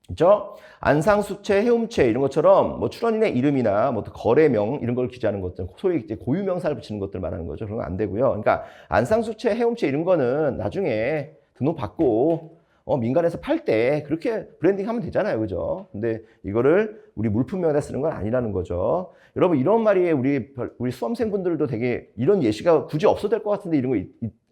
그렇죠? 안상수체, 해움체 이런 것처럼 뭐 출원인의 이름이나 뭐 거래명 이런 걸 기재하는 것들, 소위 이제 고유명사를 붙이는 것들 말하는 거죠. 그런 거 안 되고요. 그러니까 안상수체, 해움체 이런 거는 나중에 등록받고 민간에서 팔 때 그렇게 브랜딩하면 되잖아요. 그죠? 근데 이거를 우리 물품명에다 쓰는 건 아니라는 거죠. 여러분 이런 말이 우리 수험생분들도 되게 이런 예시가 굳이 없어도 될 것 같은데 이런 거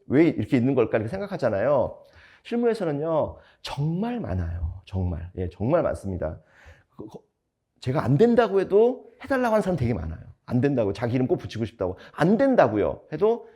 왜 이렇게 있는 걸까 이렇게 생각하잖아요. 실무에서는요, 정말 많아요. 정말. 예, 정말 많습니다. 제가 안 된다고 해도 해달라고 하는 사람 되게 많아요. 안 된다고. 자기 이름 꼭 붙이고 싶다고. 안 된다고요. 해도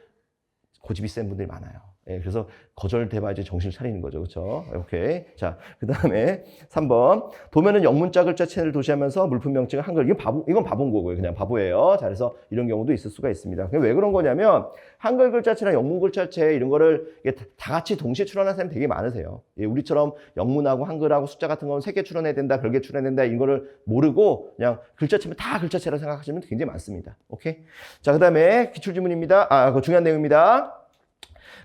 고집이 센 분들이 많아요. 예, 그래서 거절돼봐 이제 정신을 차리는 거죠. 그렇죠? 오케이. 자, 그 다음에 3번. 도면은 영문자 글자체를 도시하면서 물품 명칭은 한글. 이건 바본 거고요. 그냥 바보예요. 자, 그래서 이런 경우도 있을 수가 있습니다. 왜 그런 거냐면 한글 글자체나 영문 글자체 이런 거를 다 같이 동시에 출원하는 사람이 되게 많으세요. 예, 우리처럼 영문하고 한글하고 숫자 같은 거는 3개 출원해야 된다, 별개 출원해야 된다 이런 거를 모르고 그냥 글자체면 다 글자체라고 생각하시면 굉장히 많습니다. 오케이. 자, 그 다음에 기출지문입니다. 그거 중요한 내용입니다.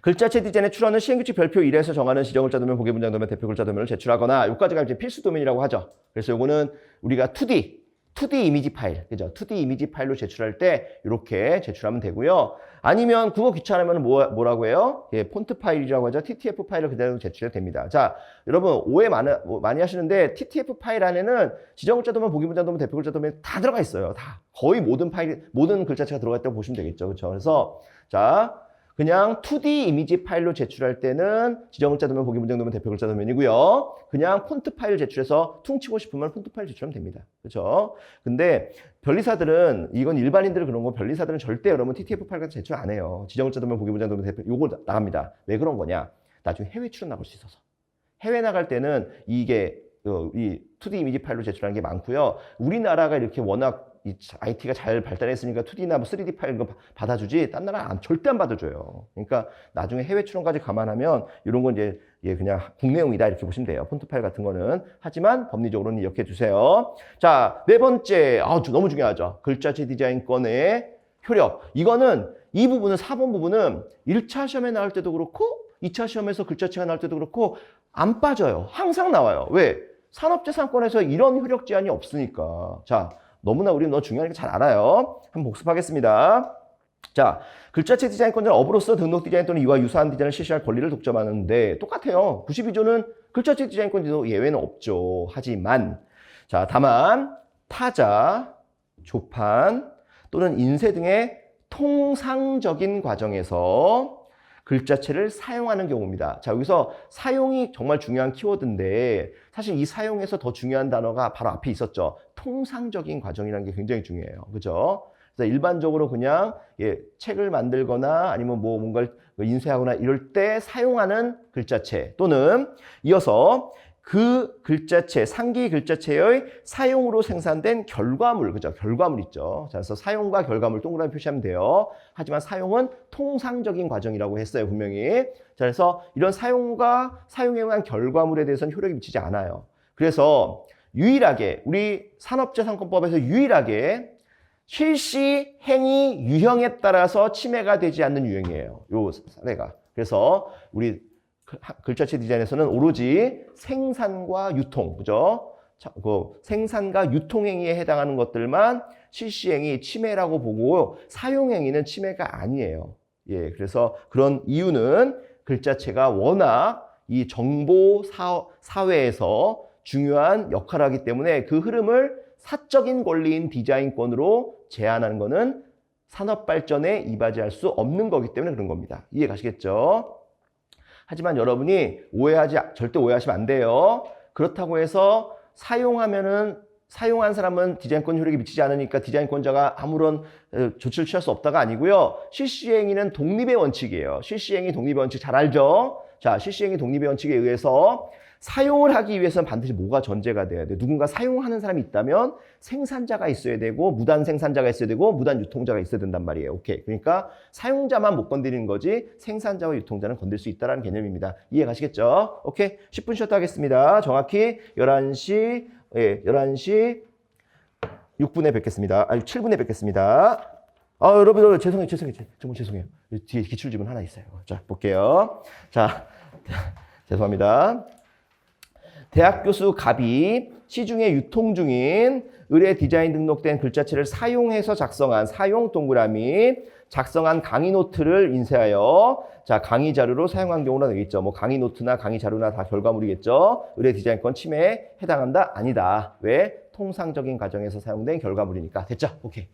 글자체 디자인의 출원은 시행규칙 별표 1에서 정하는 지정글자 도면, 보기문장 도면, 대표글자 도면을 제출하거나 여기까지가 이제 필수 도면이라고 하죠. 그래서 요거는 우리가 2D 이미지 파일, 그죠? 2D 이미지 파일로 제출할 때 이렇게 제출하면 되고요. 아니면 그거 귀찮으면 뭐라고 해요? 예, 폰트 파일이라고 하죠. TTF 파일을 그대로 제출해도 됩니다. 자, 여러분 오해 많이 하시는데 TTF 파일 안에는 지정글자 도면, 보기문장 도면, 대표글자 도면 다 들어가 있어요. 다 거의 모든 글자체가 들어가 있다고 보시면 되겠죠. 그렇죠? 그래서 자. 그냥 2D 이미지 파일로 제출할 때는 지정글자 도면, 보기문장 도면, 대표글자 도면이고요. 그냥 폰트 파일 제출해서 퉁치고 싶으면 폰트 파일 제출하면 됩니다. 그렇죠? 근데 변리사들은 이건 일반인들은 그런 거 변리사들은 절대 여러분 TTF 파일 같은 제출 안 해요. 지정글자 도면, 보기문장 도면, 대표 요거 나갑니다. 왜 그런 거냐? 나중에 해외 출원 나갈 수 있어서. 해외 나갈 때는 이게 이 2D 이미지 파일로 제출하는 게 많고요. 우리나라가 이렇게 워낙 이 IT가 잘 발달했으니까 2D나 뭐 3D 파일 이거 받아주지 딴 나라 절대 안 받아줘요. 그러니까 나중에 해외 출원까지 감안하면 이런 건 이제 예, 그냥 국내용이다 이렇게 보시면 돼요. 폰트 파일 같은 거는. 하지만 법리적으로는 기억해 주세요. 자, 네 번째. 너무 중요하죠. 글자체 디자인권의 효력. 이거는 이 부분은 4번 부분은 1차 시험에 나올 때도 그렇고 2차 시험에서 글자체가 나올 때도 그렇고 안 빠져요. 항상 나와요. 왜? 산업재산권에서 이런 효력 제한이 없으니까. 자, 너무나 우리는 너무 중요하니까 잘 알아요. 한번 복습하겠습니다. 자, 글자체 디자인권자는 업으로서 등록 디자인 또는 이와 유사한 디자인을 실시할 권리를 독점하는데 똑같아요. 92조는 글자체 디자인권자도 예외는 없죠. 하지만 자, 다만 타자, 조판 또는 인쇄 등의 통상적인 과정에서 글자체를 사용하는 경우입니다. 자, 여기서 사용이 정말 중요한 키워드인데 사실 이 사용에서 더 중요한 단어가 바로 앞에 있었죠. 통상적인 과정이라는 게 굉장히 중요해요. 그죠? 그래서 일반적으로 그냥 책을 만들거나 아니면 뭐 뭔가를 인쇄하거나 이럴 때 사용하는 글자체 또는 이어서 그 글자체, 상기 글자체의 사용으로 생산된 결과물, 그죠? 결과물 있죠. 자, 그래서 사용과 결과물 동그라미 표시하면 돼요. 하지만 사용은 통상적인 과정이라고 했어요, 분명히. 자, 그래서 이런 사용과 사용에 의한 결과물에 대해서는 효력이 미치지 않아요. 그래서 유일하게 우리 산업재산권법에서 유일하게 실시 행위 유형에 따라서 침해가 되지 않는 유형이에요. 요 사례가. 그래서 우리 글자체 디자인에서는 오로지 생산과 유통, 그죠? 그 생산과 유통행위에 해당하는 것들만 실시행위 침해라고 보고 사용행위는 침해가 아니에요. 예, 그래서 그런 이유는 글자체가 워낙 이 정보 사회에서 중요한 역할을 하기 때문에 그 흐름을 사적인 권리인 디자인권으로 제한하는 것은 산업 발전에 이바지할 수 없는 거기 때문에 그런 겁니다. 이해 가시겠죠? 하지만 여러분이 절대 오해하시면 안 돼요. 그렇다고 해서 사용한 사람은 디자인권 효력이 미치지 않으니까 디자인권자가 아무런 조치를 취할 수 없다가 아니고요. 실시행위는 독립의 원칙이에요. 실시행위 독립의 원칙 잘 알죠? 자, 실시행위 독립의 원칙에 의해서 사용을 하기 위해서는 반드시 뭐가 전제가 돼야 돼요? 누군가 사용하는 사람이 있다면 생산자가 있어야 되고 무단 생산자가 있어야 되고 무단 유통자가 있어야 된단 말이에요. 오케이. 그러니까 사용자만 못 건드리는 거지 생산자와 유통자는 건들 수 있다는 개념입니다. 이해 가시겠죠? 오케이. 10분 쉬었다 하겠습니다. 정확히 11시 6분에 뵙겠습니다. 7분에 뵙겠습니다. 여러분 죄송해요. 정말 죄송해요. 뒤에 기출지문 하나 있어요. 자, 볼게요. 자, 죄송합니다. 대학 교수 갑이 시중에 유통 중인 의뢰 디자인 등록된 글자체를 사용해서 작성한 사용 동그라미 작성한 강의 노트를 인쇄하여 자, 강의 자료로 사용한 경우나 되겠죠. 뭐 강의 노트나 강의 자료나 다 결과물이겠죠. 의뢰 디자인권 침해에 해당한다? 아니다. 왜? 통상적인 과정에서 사용된 결과물이니까. 됐죠? 오케이.